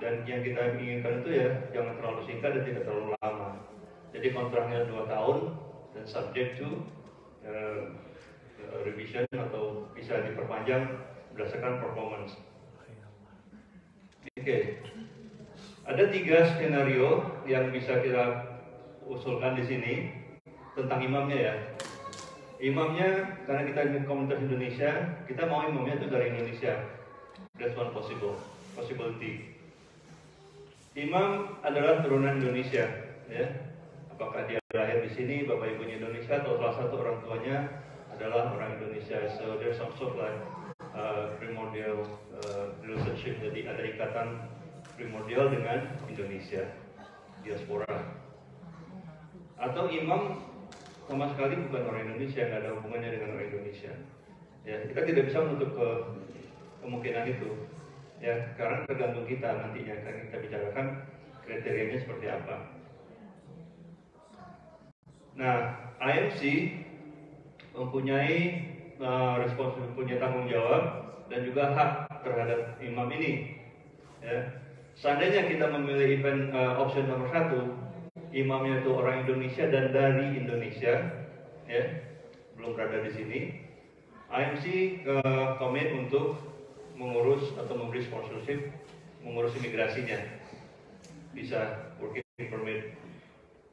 Dan yang kita inginkan itu ya jangan terlalu singkat dan tidak terlalu lama. Jadi kontraknya 2 tahun dan subject to revision atau bisa diperpanjang berdasarkan performance. Oke. Ada 3 skenario yang bisa kita usulkan di sini tentang imamnya ya. Imamnya, karena kita di komunitas Indonesia, kita mau imamnya itu dari Indonesia. That's one possibility. Imam adalah turunan Indonesia, ya. Apakah dia lahir di sini, bapak ibunya Indonesia, atau salah satu orang tuanya adalah orang Indonesia. So there's some sort like primordial relationship. Jadi ada ikatan primordial dengan Indonesia, diaspora. Atau imam sama sekali bukan orang Indonesia, nggak ada hubungannya dengan orang Indonesia. Ya, kita tidak bisa menutup kemungkinan itu. Ya, karena tergantung kita nantinya kan kita bicarakan kriterianya seperti apa. Nah, IMC mempunyai punya tanggung jawab dan juga hak terhadap imam ini. Ya. Seandainya kita memilih event option nomor 1, imamnya itu orang Indonesia dan dari Indonesia, ya, belum berada di sini, IMC komit untuk mengurus atau memberi sponsorship, mengurus imigrasinya, bisa working permit,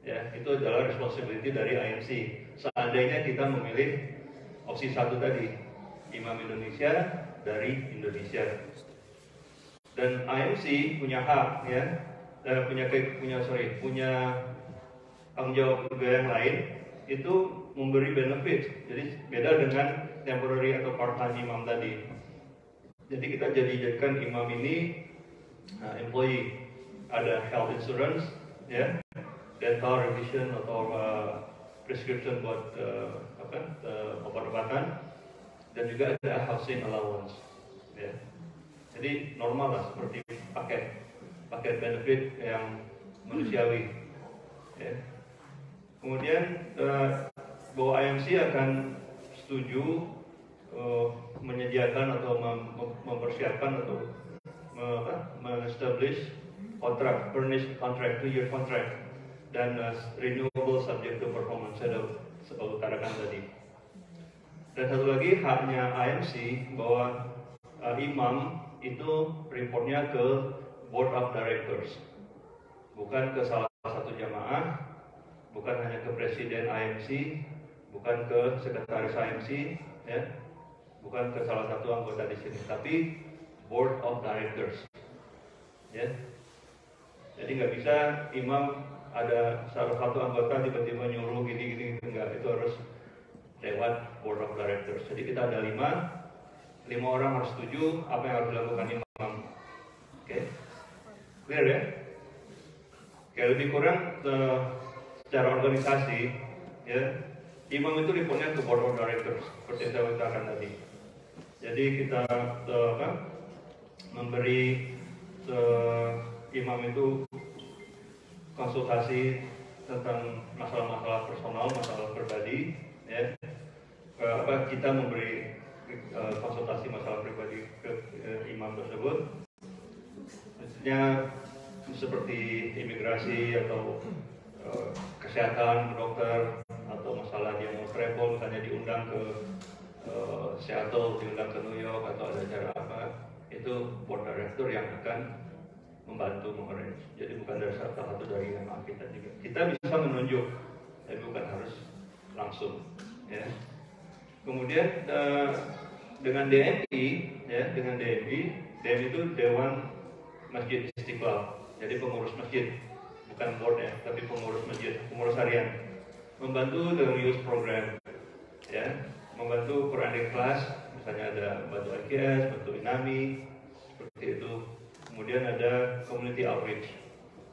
ya, itu adalah responsibility dari IMC. Seandainya kita memilih opsi 1 tadi, imam Indonesia dari Indonesia, dan IMC punya hak, ya, punya tanggung jawab pegawai yang lain itu memberi benefit. Jadi beda dengan temporary atau part-time imam tadi. Jadi kita jadikan imam ini employee, ada health insurance, ya, dental revision atau prescription buat obat-obatan, dan juga ada housing allowance, ya. Jadi normal lah, seperti paket benefit yang manusiawi, ya. Kemudian bahwa IMC akan setuju menyediakan atau mempersiapkan atau men-establish kontrak, furnished contract, 2-year contract, dan renewable subject to performance. Saya sudah utarakan tadi. Dan satu lagi haknya IMC bahwa imam itu reportnya ke board of directors, bukan ke salah satu jamaah, bukan hanya ke presiden IMC, bukan ke sekretaris IMC, ya, bukan ke salah satu anggota di sini, tapi board of directors, ya. Jadi nggak bisa imam ada salah satu anggota tiba-tiba nyuruh gini, enggak, itu harus lewat board of directors. Jadi kita ada 5 orang harus setuju apa yang harus dilakukan imam. Oke, clear ya? Oke, lebih kurang secara organisasi, ya, imam itu reportnya ke board of directors seperti yang saya utarakan tadi. Jadi kita memberi imam itu konsultasi tentang masalah-masalah personal, masalah pribadi, ya. Kita memberi konsultasi masalah pribadi ke imam tersebut, misalnya seperti imigrasi atau kesehatan, dokter, atau masalah dia mau travel, misalnya diundang ke Seattle, diundang ke New York, atau ada acara apa, itu board director yang akan membantu mengarrange. Jadi bukan dari salah satu dari jamaah kita juga. Kita bisa menunjuk, tapi bukan harus langsung, ya. Kemudian dengan DMI, ya, dengan DMI itu Dewan Masjid Istiqlal. Jadi pengurus masjid, bukan board, ya, tapi pengurus masjid, pengurus harian, membantu the reuse program, ya, membantu per kelas, misalnya ada bantu IKS, bantu INAMI, seperti itu. Kemudian ada community outreach,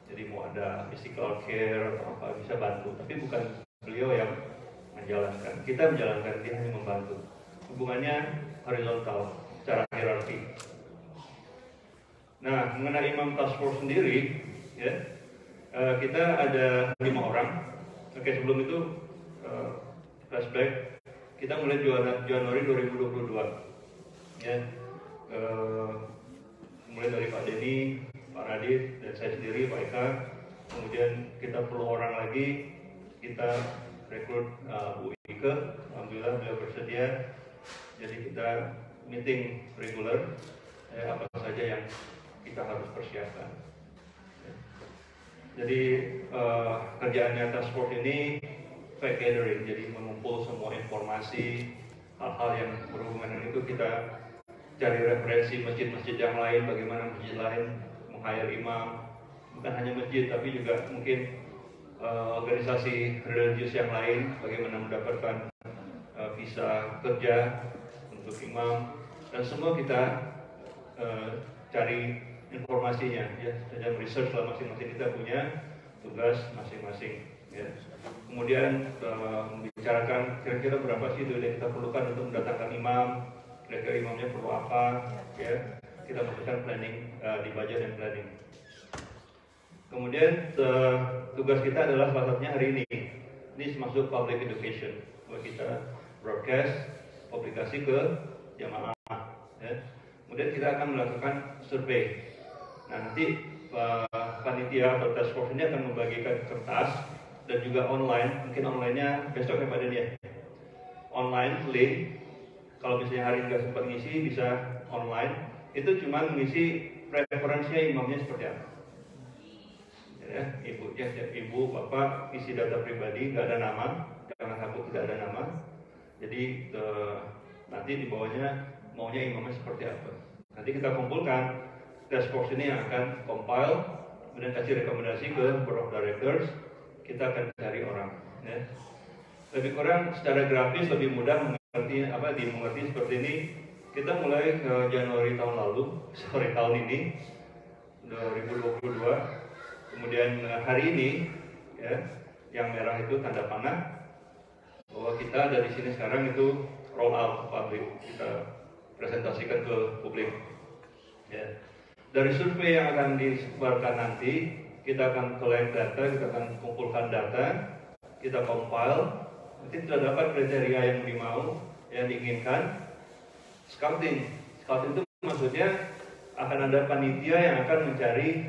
jadi mau ada physical care atau apa bisa bantu, tapi bukan beliau yang menjalankan, kita menjalankan, dia hanya membantu. Hubungannya horizontal, secara hierarki. Nah, mengenai imam task force sendiri, ya, kita ada 5 orang. Oke, sebelum itu flashback, kita mulai Januari 2022, ya. Mulai dari Pak Denny, Pak Radit, dan saya sendiri, Pak Eka. Kemudian kita perlu orang lagi, kita rekrut Bu Ike, alhamdulillah beliau bersedia. Jadi kita meeting regular, apa saja yang kita harus persiapkan. Jadi kerjaannya task force ini fact gathering, jadi mengumpul semua informasi, hal-hal yang berhubungan dengan itu. Kita cari referensi masjid-masjid yang lain, bagaimana masjid lain meng-hire imam, bukan hanya masjid tapi juga mungkin organisasi religius yang lain, bagaimana mendapatkan visa kerja untuk imam, dan semua kita cari informasinya, ya, dan research lah, masing-masing kita punya tugas masing-masing, ya. Kemudian membicarakan kira-kira berapa sih duit yang kita perlukan untuk mendatangkan imam, kira-kira imamnya perlu apa, ya. Kita lakukan planning di budget dan planning. Kemudian tugas kita adalah salah satunya hari ini masuk public education, bahwa kita broadcast publikasi ke jamaah, ya. Kemudian kita akan melakukan survei. Nah, nanti panitia atau task force ini akan membagikan kertas dan juga online, mungkin online-nya besok ya Pak Den, ya. Online link, kalau misalnya hari nggak sempat ngisi bisa online, itu cuma mengisi preferensinya imamnya seperti apa. Ya, ibu, bapak isi data pribadi, nggak ada nama, jangan hapus tidak ada nama. Jadi nanti di bawahnya maunya imamnya seperti apa. Nanti kita kumpulkan task force ini yang akan compile, kemudian kasih rekomendasi ke board of directors. kita akan cari orang. Ya. Lebih kurang secara grafis lebih mudah dimengerti seperti ini. Kita mulai ke Januari tahun ini 2022. Kemudian hari ini ya, yang merah itu tanda panah bahwa kita ada di sini sekarang itu roll out publik, kita presentasikan ke publik. Ya. Dari survei yang akan disebarkan nanti, kita akan collect data, kita akan kumpulkan data, kita compile. Nanti sudah dapat kriteria yang dimau, yang diinginkan. Scouting itu maksudnya akan ada panitia yang akan mencari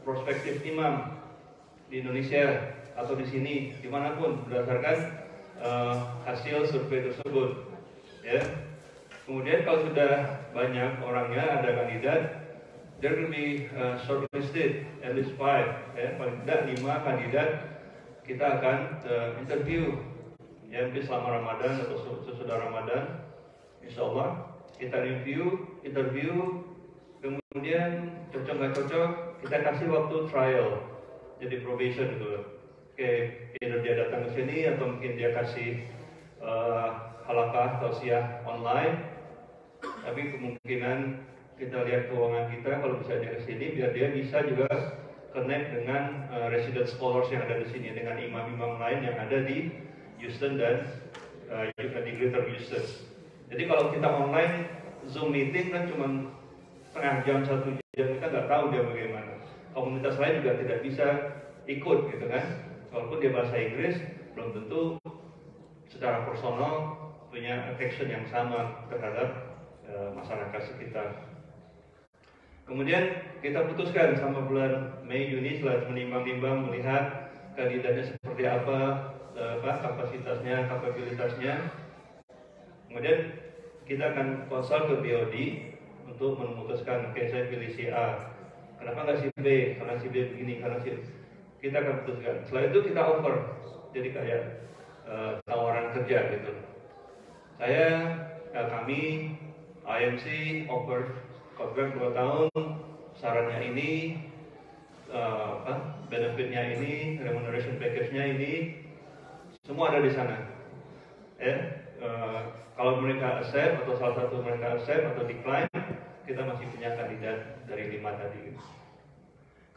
prospektif imam di Indonesia atau di sini, dimanapun berdasarkan hasil survei tersebut. Ya. Kemudian kalau sudah banyak orangnya, ada kandidat, there will be shortlisted at least 5, ya, paling tidak 5 kandidat kita akan interview. Ya, mungkin selama Ramadan atau sesudah Ramadan, insya Allah kita interview, kemudian cocok nggak cocok, kita kasih waktu trial, jadi probation gitu. Oke, either dia datang ke sini atau mungkin dia kasih halaqah tausiah online, tapi kemungkinan kita lihat keuangan kita, kalau bisa dia ke sini biar dia bisa juga connect dengan resident scholars yang ada di sini, dengan imam-imam lain yang ada di Houston dan di Greater Houston. Jadi kalau kita online Zoom meeting kan cuma setengah jam, 1 jam, kita nggak tahu dia bagaimana. Komunitas lain juga tidak bisa ikut gitu kan. Walaupun dia bahasa Inggris, belum tentu secara personal punya affection yang sama terhadap masyarakat sekitar. Kemudian kita putuskan sama bulan Mei Juni setelah menimbang-nimbang melihat kandidatnya seperti apa, kapasitasnya, kapabilitasnya. Kemudian kita akan konsul ke BOD untuk memutuskan, oke, saya pilih si A. Kenapa nggak si B? Karena si B begini, karena si kita akan putuskan. Setelah itu kita offer, jadi kayak tawaran kerja gitu. Kami IMC offer kontrak 2 tahun, sarannya ini, benefitnya ini, remuneration package-nya ini, semua ada di sana. Kalau mereka accept atau salah satu mereka accept atau decline, kita masih punya kandidat dari 5 tadi.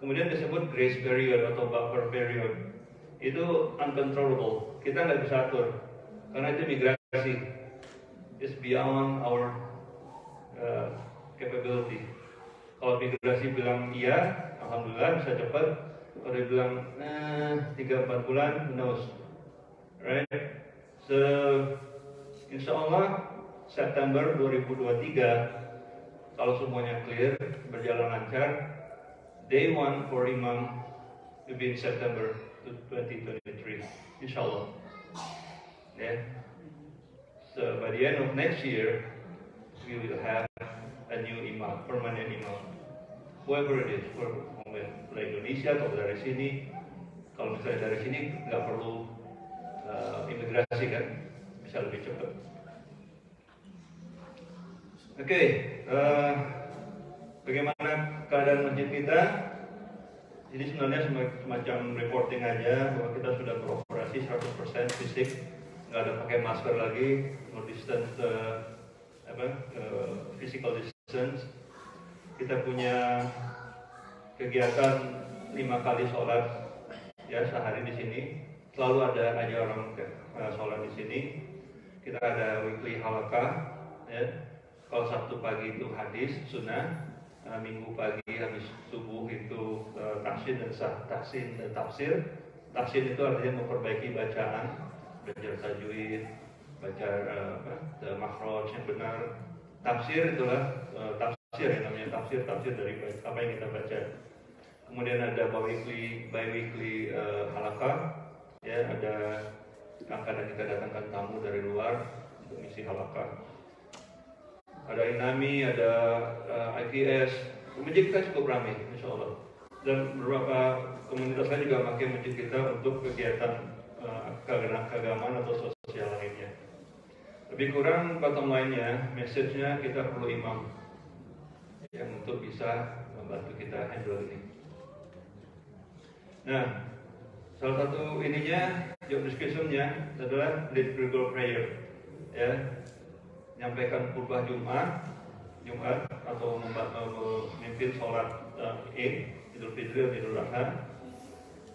Kemudian disebut grace period atau buffer period. Itu uncontrollable, kita nggak bisa atur karena itu migrasi. It's beyond our capability. Kalau migrasi bilang iya, alhamdulillah bisa cepat. Kalau dia bilang 3-4 bulan, who knows, right? So, insya Allah September 2023, kalau semuanya clear, berjalan lancar, day 1 for imam will be in September 2023, insya Allah. Yeah. So by the end of next year, we will have a new imam, permanent imam, whoever it is, dari Indonesia atau dari sini. Kalau misalnya dari sini nggak perlu imigrasi kan, bisa lebih cepat. Oke, bagaimana keadaan masjid kita? Ini sebenarnya semacam reporting aja bahwa kita sudah beroperasi 100% fisik, nggak ada pakai masker lagi, no distance, physical distance. Kita punya kegiatan 5 kali sholat ya sehari di sini. Selalu ada aja orang sholat di sini. Kita ada weekly halaqah ya. Kalau Sabtu pagi itu hadis sunnah, Minggu pagi habis subuh itu tahsin dan tafsir. Tahsin itu artinya memperbaiki bacaan, belajar tajwid, baca makhraj yang benar. Tafsir itulah tafsir yang namanya tafsir dari apa yang kita baca. Kemudian ada bi-weekly halaqah, ya, ada kadang kita datangkan tamu dari luar untuk misi halaqah. Ada Inami, ada IPS, masjid kita cukup ramai, insya Allah. Dan beberapa komunitas lain juga pakai masjid kita untuk kegiatan keagamaan atau sosial lainnya. Lebih kurang bottom line-nya, message-nya kita perlu imam yang untuk bisa membantu kita handle ini. Nah, salah satu ininya, job description-nya adalah lead Gregorian prayer, ya, menyampaikan khutbah Jumat atau memimpin sholat Idul Fitri, Idul Adha,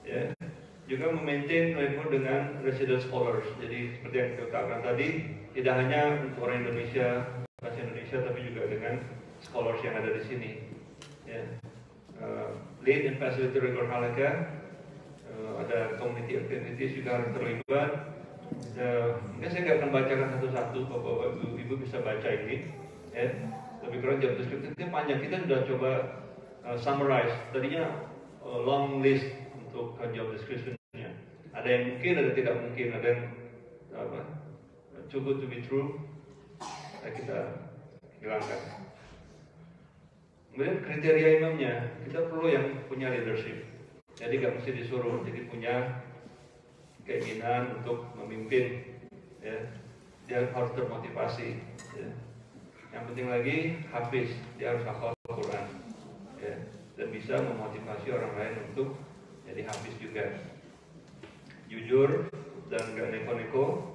ya, juga memaintain record dengan resident scholars. Jadi seperti yang kita katakan tadi, tidak hanya untuk orang Indonesia, bahasa Indonesia, tapi juga dengan scholars yang ada di sini. Ya. Lead and facility regular halakha, ada community activities juga harus terlibat. Mungkin saya nggak akan bacakan satu-satu, bapak ibu bisa baca ini. Ya. Lebih kurang job description panjang, kita sudah coba summarize. Tadinya long list untuk job description-nya. Ada yang mungkin, ada tidak mungkin, ada yang too good to be true, kita hilangkan. Kemudian kriteria imamnya, kita perlu yang punya leadership. Jadi nggak mesti disuruh, jadi punya keinginan untuk memimpin. Ya. Dia harus termotivasi. Ya. Yang penting lagi hafiz, dia harus hafal Al-Quran. Ya. Dan bisa memotivasi orang lain untuk jadi hafiz juga. Jujur dan nggak neko-neko,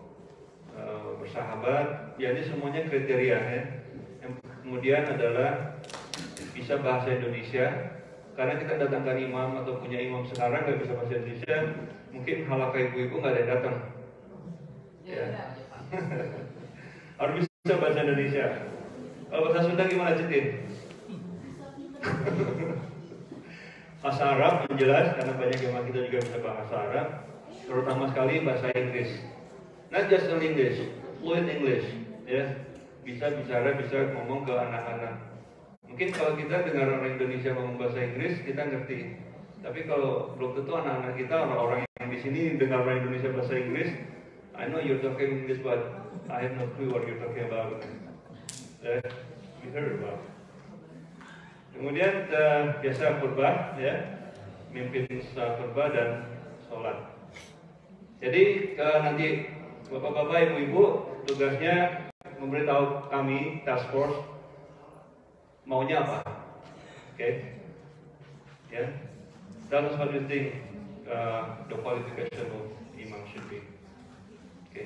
bersahabat. Ya, ini semuanya kriteria. Ya. Yang kemudian adalah bisa bahasa Indonesia, karena kita datangkan imam atau punya imam sekarang nggak bisa bahasa Indonesia, mungkin halakha ibu-ibu nggak ada yang datang. Ya. Harus bisa bahasa Indonesia. Kalau bahasa Sunda gimana, Citin? Bahasa Arab yang jelas, karena banyak imam kita juga bisa bahasa Arab, terutama sekali bahasa Inggris. Not just in English, fluent English, ya. Bisa bicara, bisa ngomong ke anak-anak. Mungkin kalau kita dengar orang Indonesia ngomong bahasa Inggris, kita ngerti. Tapi kalau belum tentu anak-anak kita, orang-orang yang di sini dengar orang Indonesia bahasa Inggris, I know you're talking English, but I have no clue what you're talking about. We heard about. Kemudian biasa khutbah, ya, mimpin khutbah dan sholat. Jadi nanti bapak-bapak, ibu-ibu, tugasnya memberitahu kami task force maunya apa, oke? Ya, that's what you think the qualification of imam should be, oke?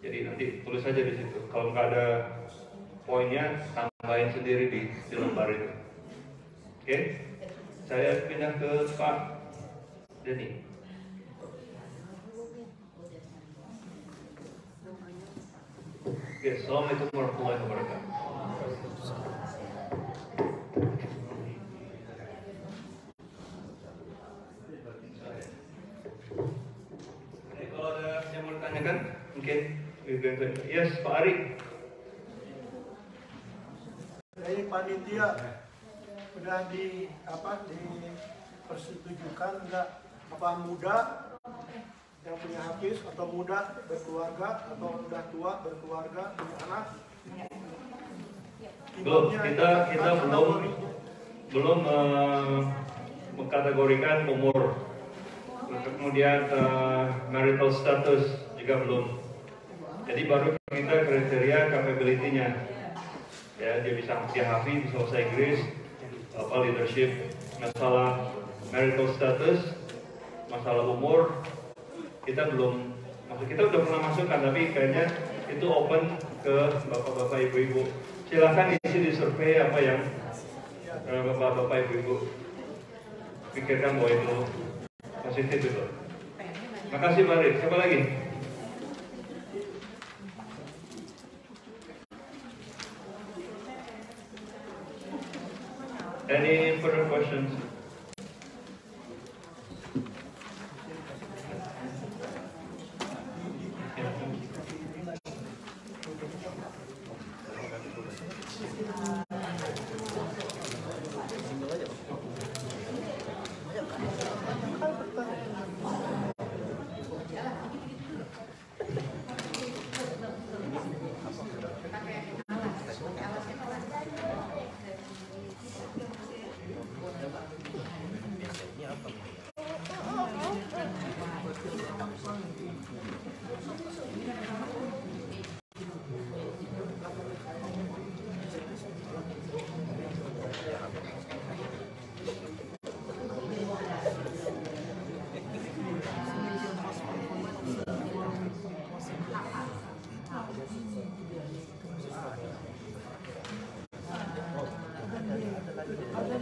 Jadi nanti tulis saja di situ. Kalau nggak ada poinnya, tambahin sendiri di lembar itu, oke? Saya pindah ke Pak Denny. Oke, assalamualaikum warahmatullahi wabarakatuh. Kalau ada yang mau ditanyakan, mungkin yes, Pak Ari. Dari panitia sudah dipersetujukan enggak apa muda yang punya hafiz atau muda berkeluarga atau sudah tua berkeluarga punya anak? Belum, kita belum mengkategorikan umur, kemudian marital status juga belum. Jadi baru kita kriteria capability-nya. Ya, dia hafiz, bisa bahasa Inggris, leadership, masalah marital status, masalah umur, kita belum. Kita udah pernah masukkan, tapi kayaknya itu open ke bapak-bapak, ibu-ibu. Silahkan isi di survei apa yang bapak-bapak, ibu-ibu pikirkan bahwa itu positif itu. Makasih Pak Rik. Siapa lagi? Any further questions?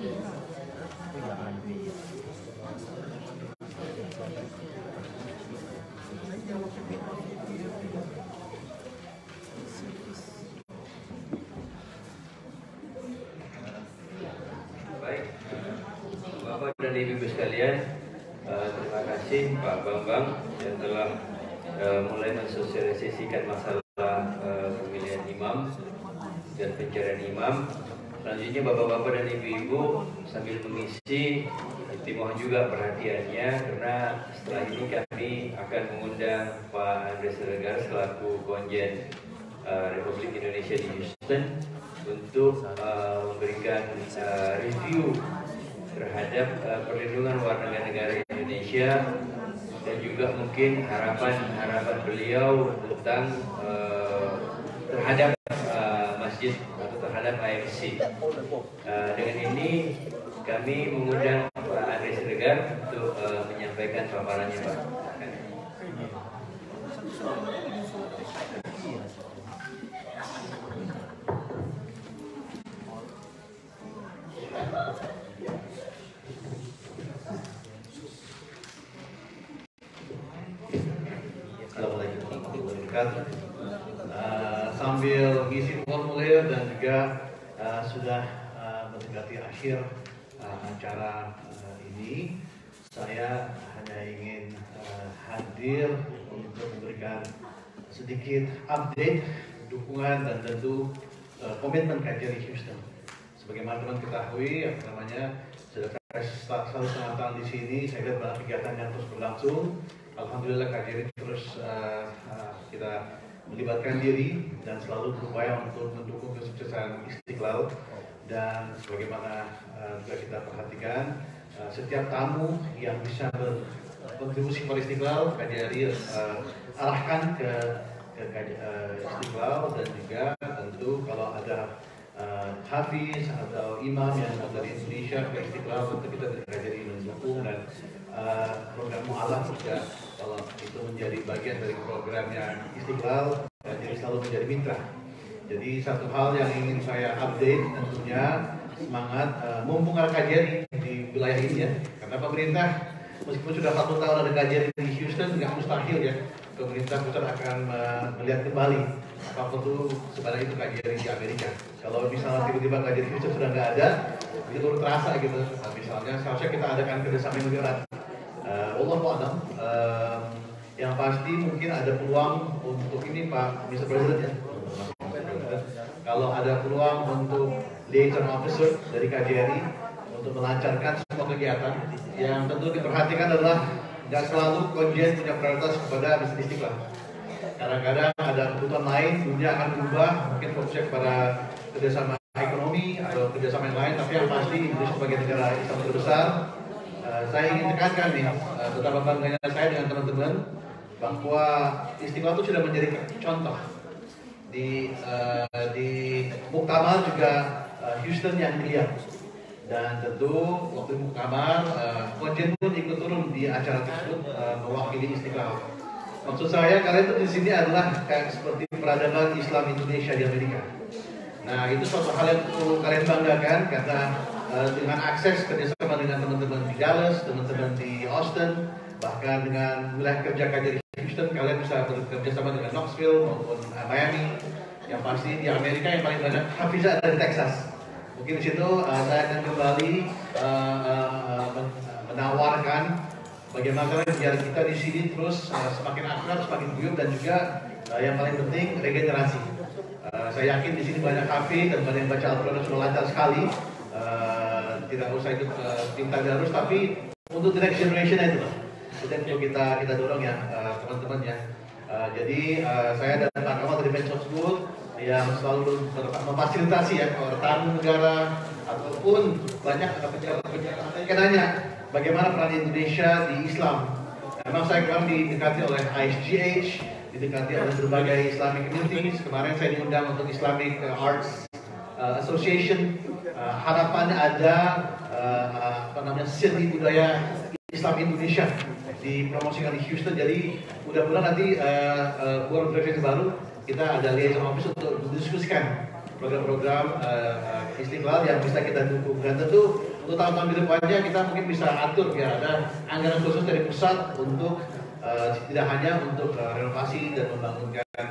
Baik, Bapak dan Ibu sekalian, terima kasih Pak Bambang yang telah mulai mensosialisasikan masalah pemilihan imam dan pencarian imam. Selanjutnya Bapak-Bapak dan Ibu-Ibu sambil mengisi, dimohon juga perhatiannya karena setelah ini kami akan mengundang Pak Andreas Siregar selaku Konjen Republik Indonesia di Houston untuk memberikan review terhadap perlindungan warga negara Indonesia dan juga mungkin harapan beliau tentang terhadap masjid atau terhadap AMC. Dengan ini kami mengundang Pak Andreas Siregar untuk menyampaikan paparannya, Pak. Assalamualaikum warahmatullahi wabarakatuh. Sambil mengisi formulir dan juga sudah mendekati akhir acara ini, saya hanya ingin hadir untuk memberikan sedikit update, dukungan dan tentu komitmen KJRI Houston. Sebagaimana teman ketahui, sudah satu setengah tahun di sini, saya lihat banyak kegiatan yang terus berlangsung. Alhamdulillah KJRI terus kita melibatkan diri dan selalu berupaya untuk mendukung kesuksesan Istiqlal. Dan sebagaimana juga kita perhatikan, setiap tamu yang bisa berkontribusi pada Istiqlal, KJRI arahkan ke Istiqlal. Dan juga tentu kalau ada hafiz atau imam yang dari Indonesia ke Istiqlal, tentu kita dari KJRI mendukung. Dan program mu'alaf juga kalau itu menjadi bagian dari programnya Istiqlal, jadi selalu menjadi mitra. Jadi satu hal yang ingin saya update tentunya semangat mumpung ada KJRI di wilayah ini ya, karena pemerintah meskipun sudah 40 tahun ada KJRI di Houston, nggak mustahil ya pemerintah pusat akan melihat kembali apapun itu sebenarnya itu KJRI di Amerika. Kalau misalnya tiba-tiba KJRI Houston sudah nggak ada, itu baru terasa gitu. Nah, misalnya seharusnya kita adakan kerjasama yang lebih erat. Wallahualam, yang pasti mungkin ada peluang untuk ini Pak Mr. President ya. Kalau ada peluang untuk liaison officer dari KJRI untuk melancarkan semua kegiatan, yang tentu diperhatikan adalah nggak selalu konjen punya prioritas kepada bisnis Istiqlal. Kadang-kadang ada kebutuhan lain, dunia akan berubah, mungkin fokusnya kepada kerjasama ekonomi atau kerjasama yang lain, tapi yang pasti Indonesia sebagai negara Islam terbesar, saya ingin tekankan nih, betapa bangganya saya dengan teman-teman bahwa Istiqlal itu sudah menjadi contoh di Muktamar juga Houston yang dilihat. Dan tentu waktu Muktamar konjen pun ikut turun di acara tersebut mewakili Istiqlal. Maksud saya kalian tuh di sini adalah kayak seperti peradaban Islam Indonesia di Amerika. Nah itu suatu hal yang perlu kalian banggakan karena dengan akses kerjasama dengan teman-teman di Dallas, teman-teman di Austin, bahkan dengan wilayah kerja KJRI Houston, kalian bisa bekerja sama dengan Knoxville maupun Miami. Yang pasti di Amerika yang paling banyak hafizah ada di Texas. Mungkin di situ saya akan kembali menawarkan bagaimana biar kita di sini terus semakin akrab, semakin guyup dan juga yang paling penting regenerasi. Saya yakin di sini banyak hafiz dan banyak yang baca Al-Quran sudah lancar sekali. Tidak usah ikut tim tadarus, tapi untuk the next generation itu loh. Itu yang perlu kita dorong ya teman-teman ya. Jadi saya dan Pak Kamal dari Mensos School yang selalu memfasilitasi ya kalau tamu negara ataupun banyak pejabat-pejabat yang nanya bagaimana peran Indonesia di Islam. Memang saya kemarin didekati oleh ISGH, didekati oleh berbagai Islamic communities. Kemarin saya diundang untuk Islamic Arts Association. Harapannya ada seni budaya Islam Indonesia dipromosikan di Houston. Jadi mudah-mudahan nanti board president baru kita ada liaison office untuk mendiskusikan program-program Istiqlal yang bisa kita dukung. Dan tentu untuk tahun-tahun ke depannya kita mungkin bisa atur biar ada anggaran khusus dari pusat untuk tidak hanya untuk renovasi dan membangunkan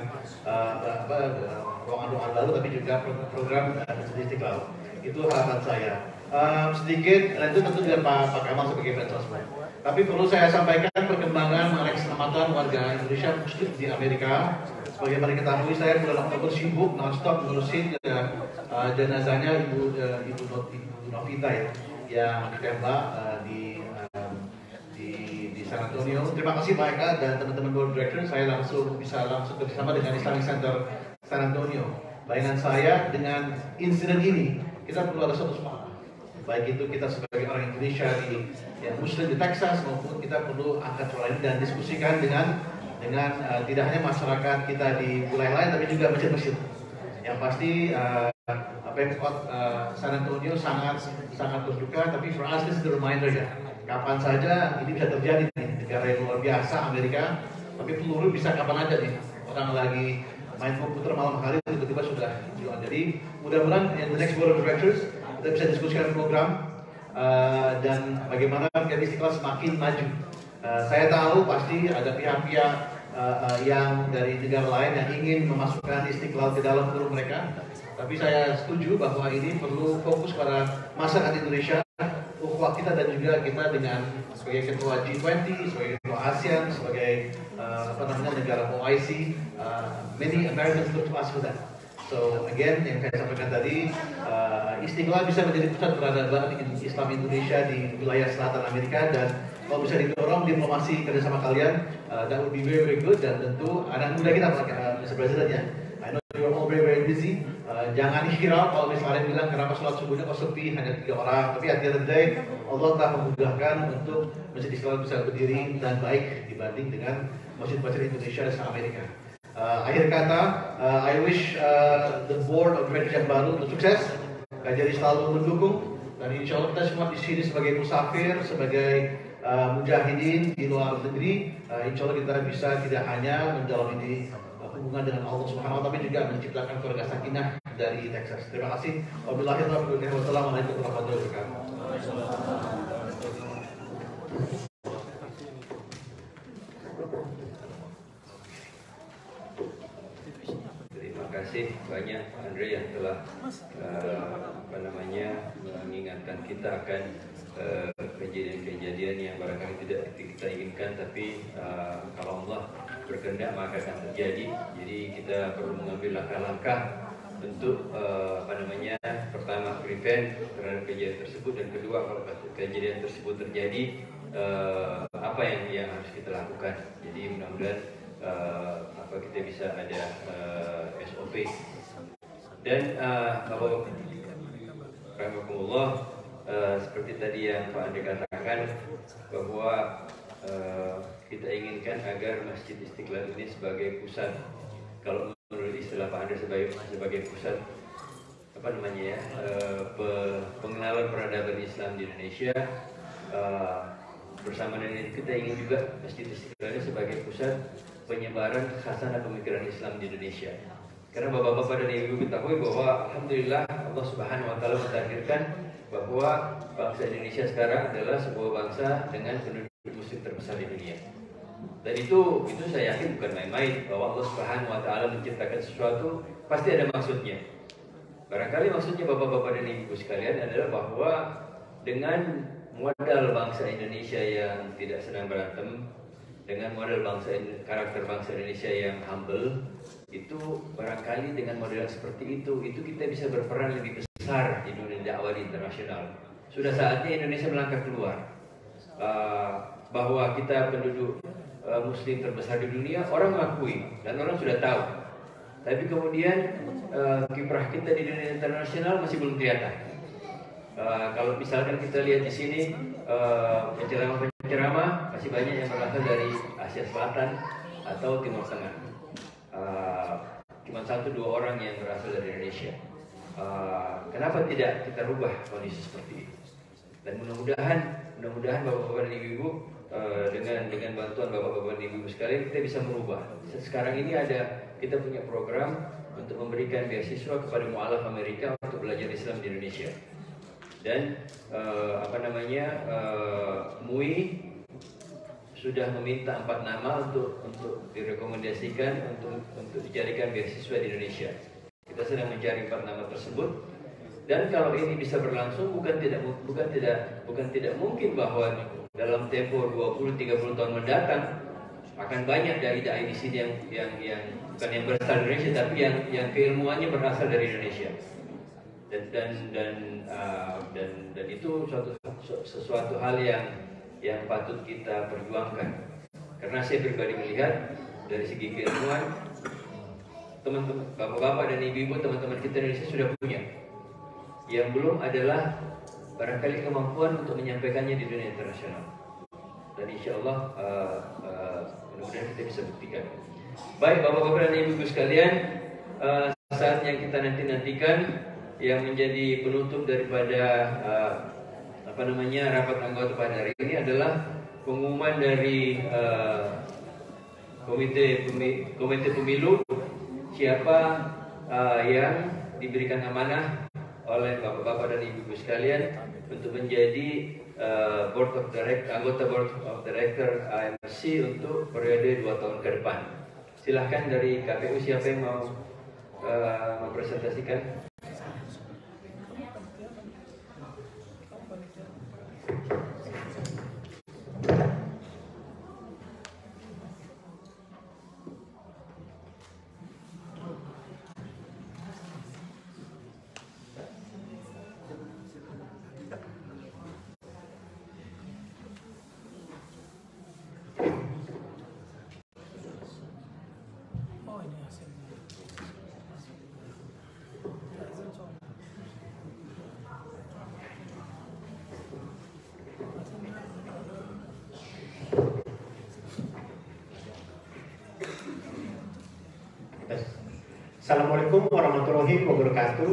ruangan-ruangan baru, tapi juga program Masjid Istiqlal. Itu harapan saya. Sedikit, dan itu tentu dengan Pak Kamal sebagai Pensosmed. Tapi perlu saya sampaikan perkembangan mengenai keselamatan warga Indonesia Muslim di Amerika. Sebagaimana ketahui, saya bulan Oktober sibuk non-stop ngurusin jenazahnya Ibu Novita ya, yang ditembak di San Antonio. Terima kasih Pak Eka dan teman-teman board director. Saya bisa langsung bersama dengan Islamic Center San Antonio. Bayangan saya dengan insiden ini, kita perlu ada satu semangat. Baik itu kita sebagai orang Indonesia yang Muslim di Texas maupun kita perlu angkat suara ini dan diskusikan dengan tidak hanya masyarakat kita di wilayah lain, tapi juga masjid-masjid. Yang pasti Pemkot San Antonio sangat berduka, tapi for us this is the reminder ya. Kapan saja ini bisa terjadi nih, negara yang luar biasa Amerika, tapi peluru bisa kapan aja nih. Orang lagi main komputer malam hari tiba-tiba sudah hilang. Jadi mudah-mudahan in the next board of directors kita bisa diskusikan program dan bagaimana menjadi Istiqlal semakin maju. Saya tahu pasti ada pihak-pihak yang dari negara lain yang ingin memasukkan Istiqlal ke dalam forum mereka. Tapi saya setuju bahwa ini perlu fokus pada masyarakat Indonesia, ukhuwah kita dan juga kita dengan sebagai ketua G20, sebagai ketua ASEAN, sebagai negara OIC, many Americans look to us for that. So again, yang saya sampaikan tadi, Istiqlal bisa menjadi pusat peradaban Islam Indonesia di wilayah selatan Amerika, dan kalau bisa didorong diplomasi kerjasama kalian, that would be very very good. Dan tentu anak muda kita, Mr. President ya, I know you are all very very busy. Jangan hirau kalau misalnya bilang kenapa sholat subuhnya kok sepi, hanya 3 orang. Tapi at the end of the day, Allah telah memudahkan untuk Masjid Istiqlal bisa berdiri dan baik dibanding dengan masjid-masjid Indonesia dan Amerika. Akhir kata, I wish the board of directors yang baru untuk sukses, jadi selalu mendukung, dan insya Allah kita semua di sini sebagai musafir, sebagai mujahidin di luar negeri, insya Allah kita bisa tidak hanya menjalani hubungan dengan Allah Subhanahu wa taala, tapi juga menciptakan keluarga sakinah dari Texas. Terima kasih. Wabillahi taufiq wal hidayah. Wassalamualaikum warahmatullahi wabarakatuh. Terima kasih banyak Andre yang telah mengingatkan kita akan kejadian-kejadian yang barangkali tidak kita inginkan, tapi kalau Allah berkehendak maka akan terjadi. Jadi kita perlu mengambil langkah-langkah untuk pertama prevent terhadap kejadian tersebut, dan kedua kalau kejadian tersebut terjadi apa yang harus kita lakukan. Jadi mudah-mudahan kita bisa ada SOP. Dan Bapak seperti tadi yang Pak Andi katakan bahwa kita inginkan agar Masjid Istiqlal ini sebagai pusat, kalau menurut istilah Pak Andi sebagai pusat pengenalan peradaban Islam di Indonesia. Bersama dengan itu kita ingin juga Masjid Istiqlal ini sebagai pusat penyebaran khasanah pemikiran Islam di Indonesia. Karena bapak-bapak dan ibu ketahui bahwa alhamdulillah Allah Subhanahu wa taala mentakdirkan bahwa bangsa Indonesia sekarang adalah sebuah bangsa dengan penduduk muslim terbesar di dunia. Dan itu saya yakin bukan main-main, bahwa Allah Subhanahu wa taala menciptakan sesuatu pasti ada maksudnya. Barangkali maksudnya bapak-bapak dan ibu sekalian adalah bahwa dengan modal bangsa Indonesia yang tidak senang berantem, dengan modal karakter bangsa Indonesia yang humble, itu barangkali dengan model seperti itu kita bisa berperan lebih besar di dunia dakwah internasional. Sudah saatnya Indonesia melangkah keluar, bahwa kita penduduk muslim terbesar di dunia, orang mengakui dan orang sudah tahu. Tapi kemudian kiprah kita di dunia internasional masih belum kelihatan. Kalau misalkan kita lihat di sini penceramah masih banyak yang berasal dari Asia Selatan atau Timur Tengah. Cuma 1-2 orang yang berasal dari Indonesia. Kenapa tidak kita rubah kondisi seperti itu? Dan mudah-mudahan bapak-bapak dan ibu-ibu dengan bantuan bapak-bapak dan ibu-ibu sekalian kita bisa merubah. Sekarang ini kita punya program untuk memberikan beasiswa kepada mu'alaf Amerika untuk belajar Islam di Indonesia. Dan MUI sudah meminta 4 nama untuk direkomendasikan untuk dijadikan beasiswa di Indonesia. Kita sedang mencari 4 nama tersebut. Dan kalau ini bisa berlangsung, bukan tidak mungkin bahwa dalam tempo 20-30 tahun mendatang akan banyak dai-dai di sini yang bukan yang berasal dari Indonesia, tapi yang keilmuannya berasal dari Indonesia. Dan itu sesuatu hal yang patut kita perjuangkan. Karena saya pribadi melihat dari segi keilmuan, teman-teman, bapak-bapak dan ibu-ibu, teman-teman kita di Indonesia sudah punya. Yang belum adalah barangkali kemampuan untuk menyampaikannya di dunia internasional. Dan insya Allah mudah-mudahan kita bisa buktikan. Baik bapak-bapak dan ibu-ibu sekalian, saat yang kita nantikan yang menjadi penutup daripada rapat anggota pada hari ini adalah pengumuman dari komite pemilu siapa yang diberikan amanah oleh bapak-bapak dan ibu-ibu sekalian untuk menjadi anggota Board of Director AMRC untuk periode 2 tahun ke depan. Silahkan dari KPU siapa yang mau mempresentasikan? Assalamualaikum warahmatullahi wabarakatuh,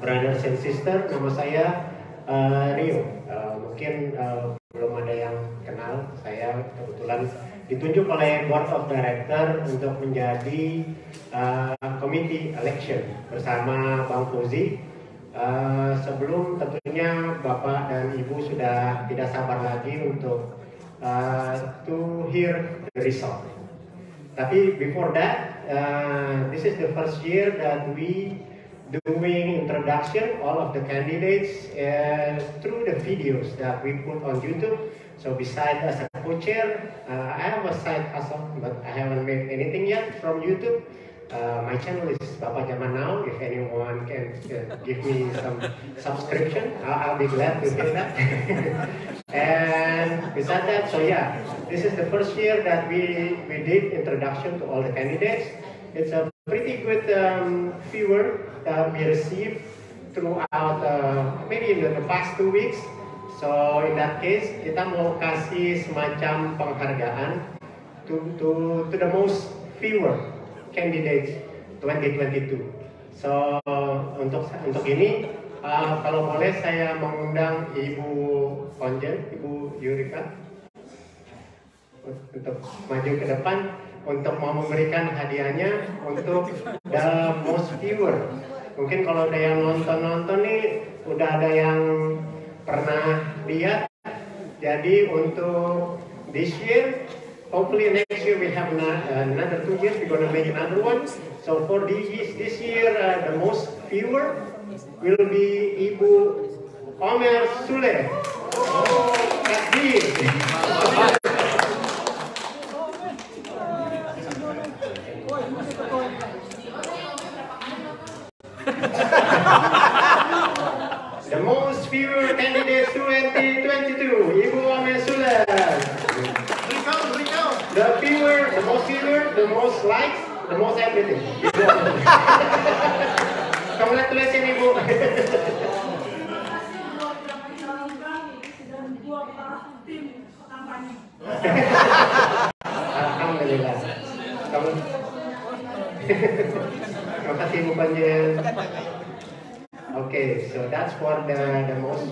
brothers and sister, nama saya Rio. Mungkin belum ada yang kenal, saya kebetulan ditunjuk oleh Board of Director untuk menjadi Committee Election bersama Bang Fauzi. Sebelum tentunya Bapak dan Ibu sudah tidak sabar lagi untuk to hear the result. Tapi before that, this is the first year that we doing introduction all of the candidates through the videos that we put on YouTube. So besides as a co-chair, I have a side hustle, but I haven't made anything yet from YouTube. My channel is Bapak Zaman Now. If anyone can give me some subscription, I'll be glad to hear that. And besides that, so yeah, this is the first year that we did introduction to all the candidates. It's a pretty good viewer that we received throughout maybe in the past 2 weeks. So in that case, kita mau kasih semacam penghargaan to the most viewer candidates 2022. So untuk ini kalau boleh saya mengundang Ibu Konjen, Ibu Yurika untuk maju ke depan untuk mau memberikan hadiahnya untuk the most viewer. Mungkin kalau ada yang nonton nih udah ada yang pernah lihat. Jadi untuk this year, hopefully next year we have another 2 years. We're gonna make another one. So for this year, the most viewer will be Ibu Omer Sule. Takbir. The most viewer candidate 2022, Ibu Omer Sule. The most viewer, the most likes, the most everything. Congratulations Ibu. Alhamdulillah. Terima kasih Ibu Panjen. Okay, so that's for the most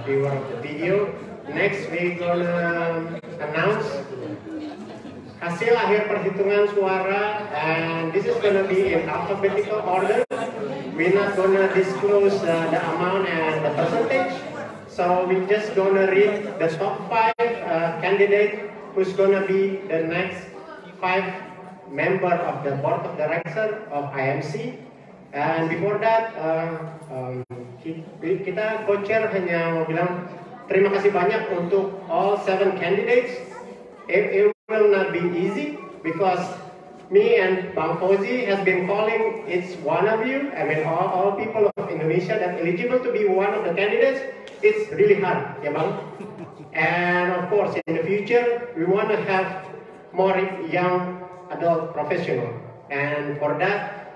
viewer of the video. Next, we're gonna announce hasil akhir perhitungan suara, and this is gonna be in alphabetical order. We're not gonna disclose the amount and the percentage, so we're just gonna read the top 5 candidate who's gonna be the next 5 member of the board of director of IMC. And before that, kita co-chair hanya mau bilang terima kasih banyak untuk all 7 candidates. It will not be easy because me and Bang Fauzi has been calling each one of you, I mean all people of Indonesia that eligible to be one of the candidates. It's really hard, ya Bang. And of course, in the future, we want to have more young adult professional. And for that,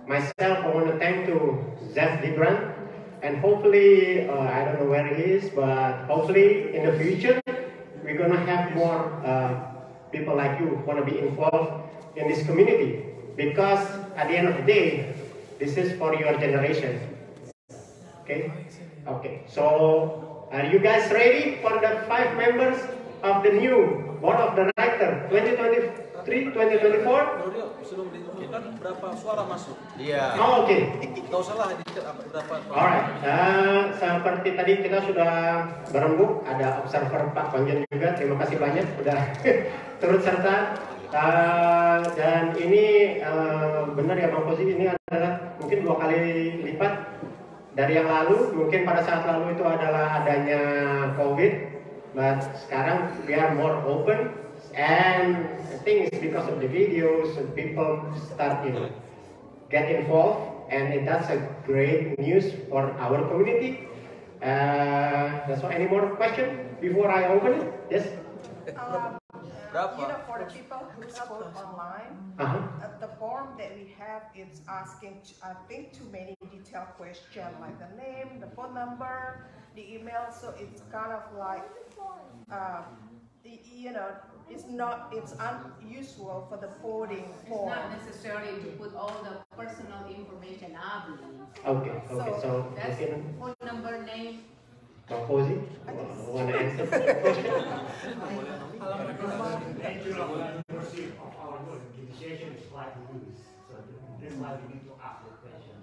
myself, I want to thank to Zef Gibran. And hopefully, I don't know where he is, but hopefully in the future, we're going to have more people like you want to be involved in this community. Because at the end of the day, this is for your generation. Okay? Okay. So, are you guys ready for the 5 members of the new Board of Director 2023-2024? Sebelum ditentukan berapa suara masuk. Iya. Oh, oke. Tahu salah berapa. Alright, seperti tadi kita sudah berembuk, ada observer Pak Konjen juga, terima kasih banyak sudah turut serta. Dan ini benar ya Bang Fauzi, ini adalah mungkin 2 kali lipat dari yang lalu. Mungkin pada saat lalu itu adalah adanya COVID, but sekarang we are more open. And I think it's because of the videos and people start get involved, and that's a great news for our community. That's all. Any more question before I open it? Yes. You know, for the people who vote online, the form that we have is asking, I think, too many detailed questions like the name, the phone number, the email. So it's kind of like, you know, it's unusual for the voting form. It's not necessary to put all the personal information, I believe. Okay. So That's mungkin phone number, name. Bang Fauzi, want to answer the question?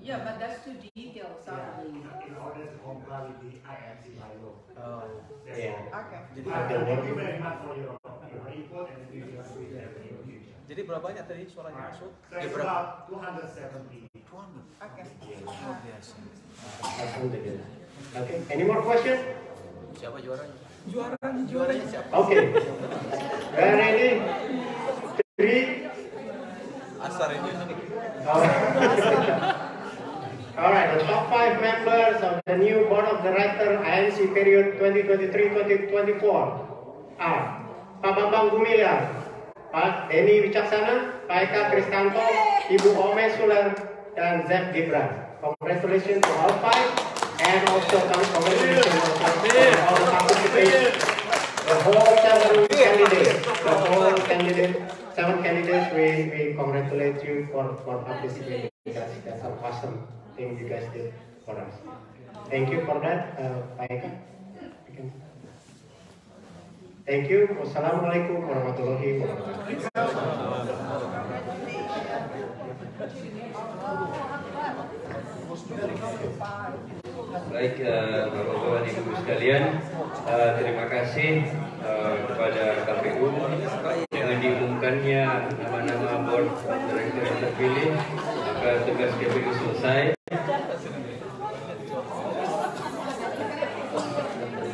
Yeah, but that's too detailed, sorry. In order to comply with the IMC bylaw. Yeah. Okay. Thank you very much for your input and the future. Jadi berapa banyak tadi suaranya masuk? So it's about 270. Okay. Okay. Any more question? Siapa juaranya? Juaranya siapa? Okay. We are ready. 3. Asar ini. Alright, the top 5 members of the new Board of Director IMC period 2023-2024 are Pak Bambang Gumilar, Pak Denny Wicaksana, Pak Eka Kristanto, Ibu Ome Suler, dan Zef Gibran. Congratulations to all 5, and also congratulations to all the participants, the whole 7 candidates. We congratulate you for participating. That's an awesome thing you guys did for us. Thank you for that, Pak Eka. Thank you. Wassalamualaikum warahmatullahi wabarakatuh. Baik, Bapak-Bapak dan Ibu sekalian, terima kasih kepada KPU dengan diumumkannya nama-nama board director yang terpilih, maka tugas KPU selesai.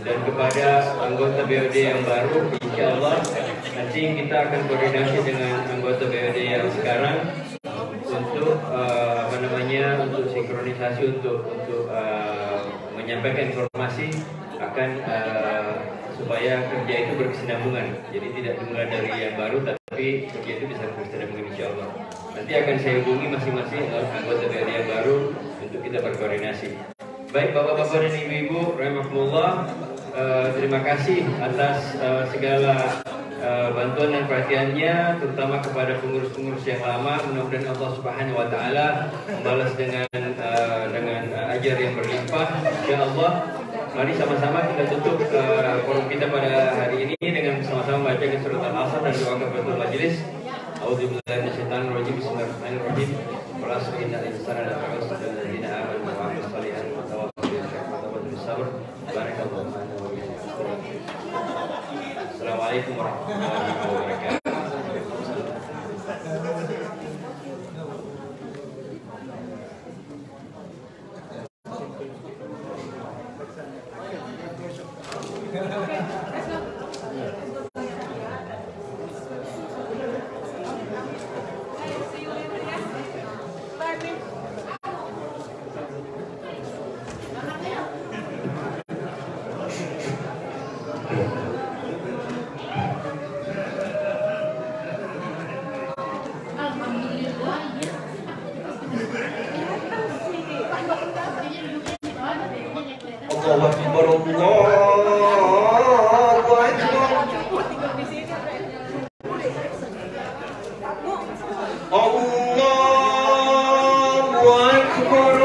Dan kepada anggota BOD yang baru, insya Allah nanti kita akan koordinasi dengan anggota BOD yang sekarang untuk untuk sinkronisasi untuk menyampaikan informasi akan supaya kerja itu berkesinambungan. Jadi tidak dimulai dari yang baru, tapi kerja itu bisa berkesinambungan insya Allah. Nanti akan saya hubungi masing-masing anggota BOD yang baru untuk kita berkoordinasi. Baik Bapak-Bapak dan Ibu-Ibu, rahimahumullah, terima kasih atas segala bantuan dan perhatiannya, terutama kepada pengurus-pengurus yang lama. Mudah-mudahan Allah Subhanahu Wa Taala membalas dengan ajar yang berlimpah. Insya Allah, mari sama-sama kita tutup forum kita pada hari ini dengan sama-sama baca surat Al-Asr dan doa kepada majelis. A'udzubillahi minasyaitonirrajim. Bismillahirrahmanirrahim. Wala sayyidina insana la ta'us dan ladina amanu wa amilus shalihat wa tawassaw bil haqqi wa tawassaw bis sabr. Barakallahu fiikum. Assalamualaikum warahmatullahi wabarakatuh. Allahu Akbar, Allahu Akbar.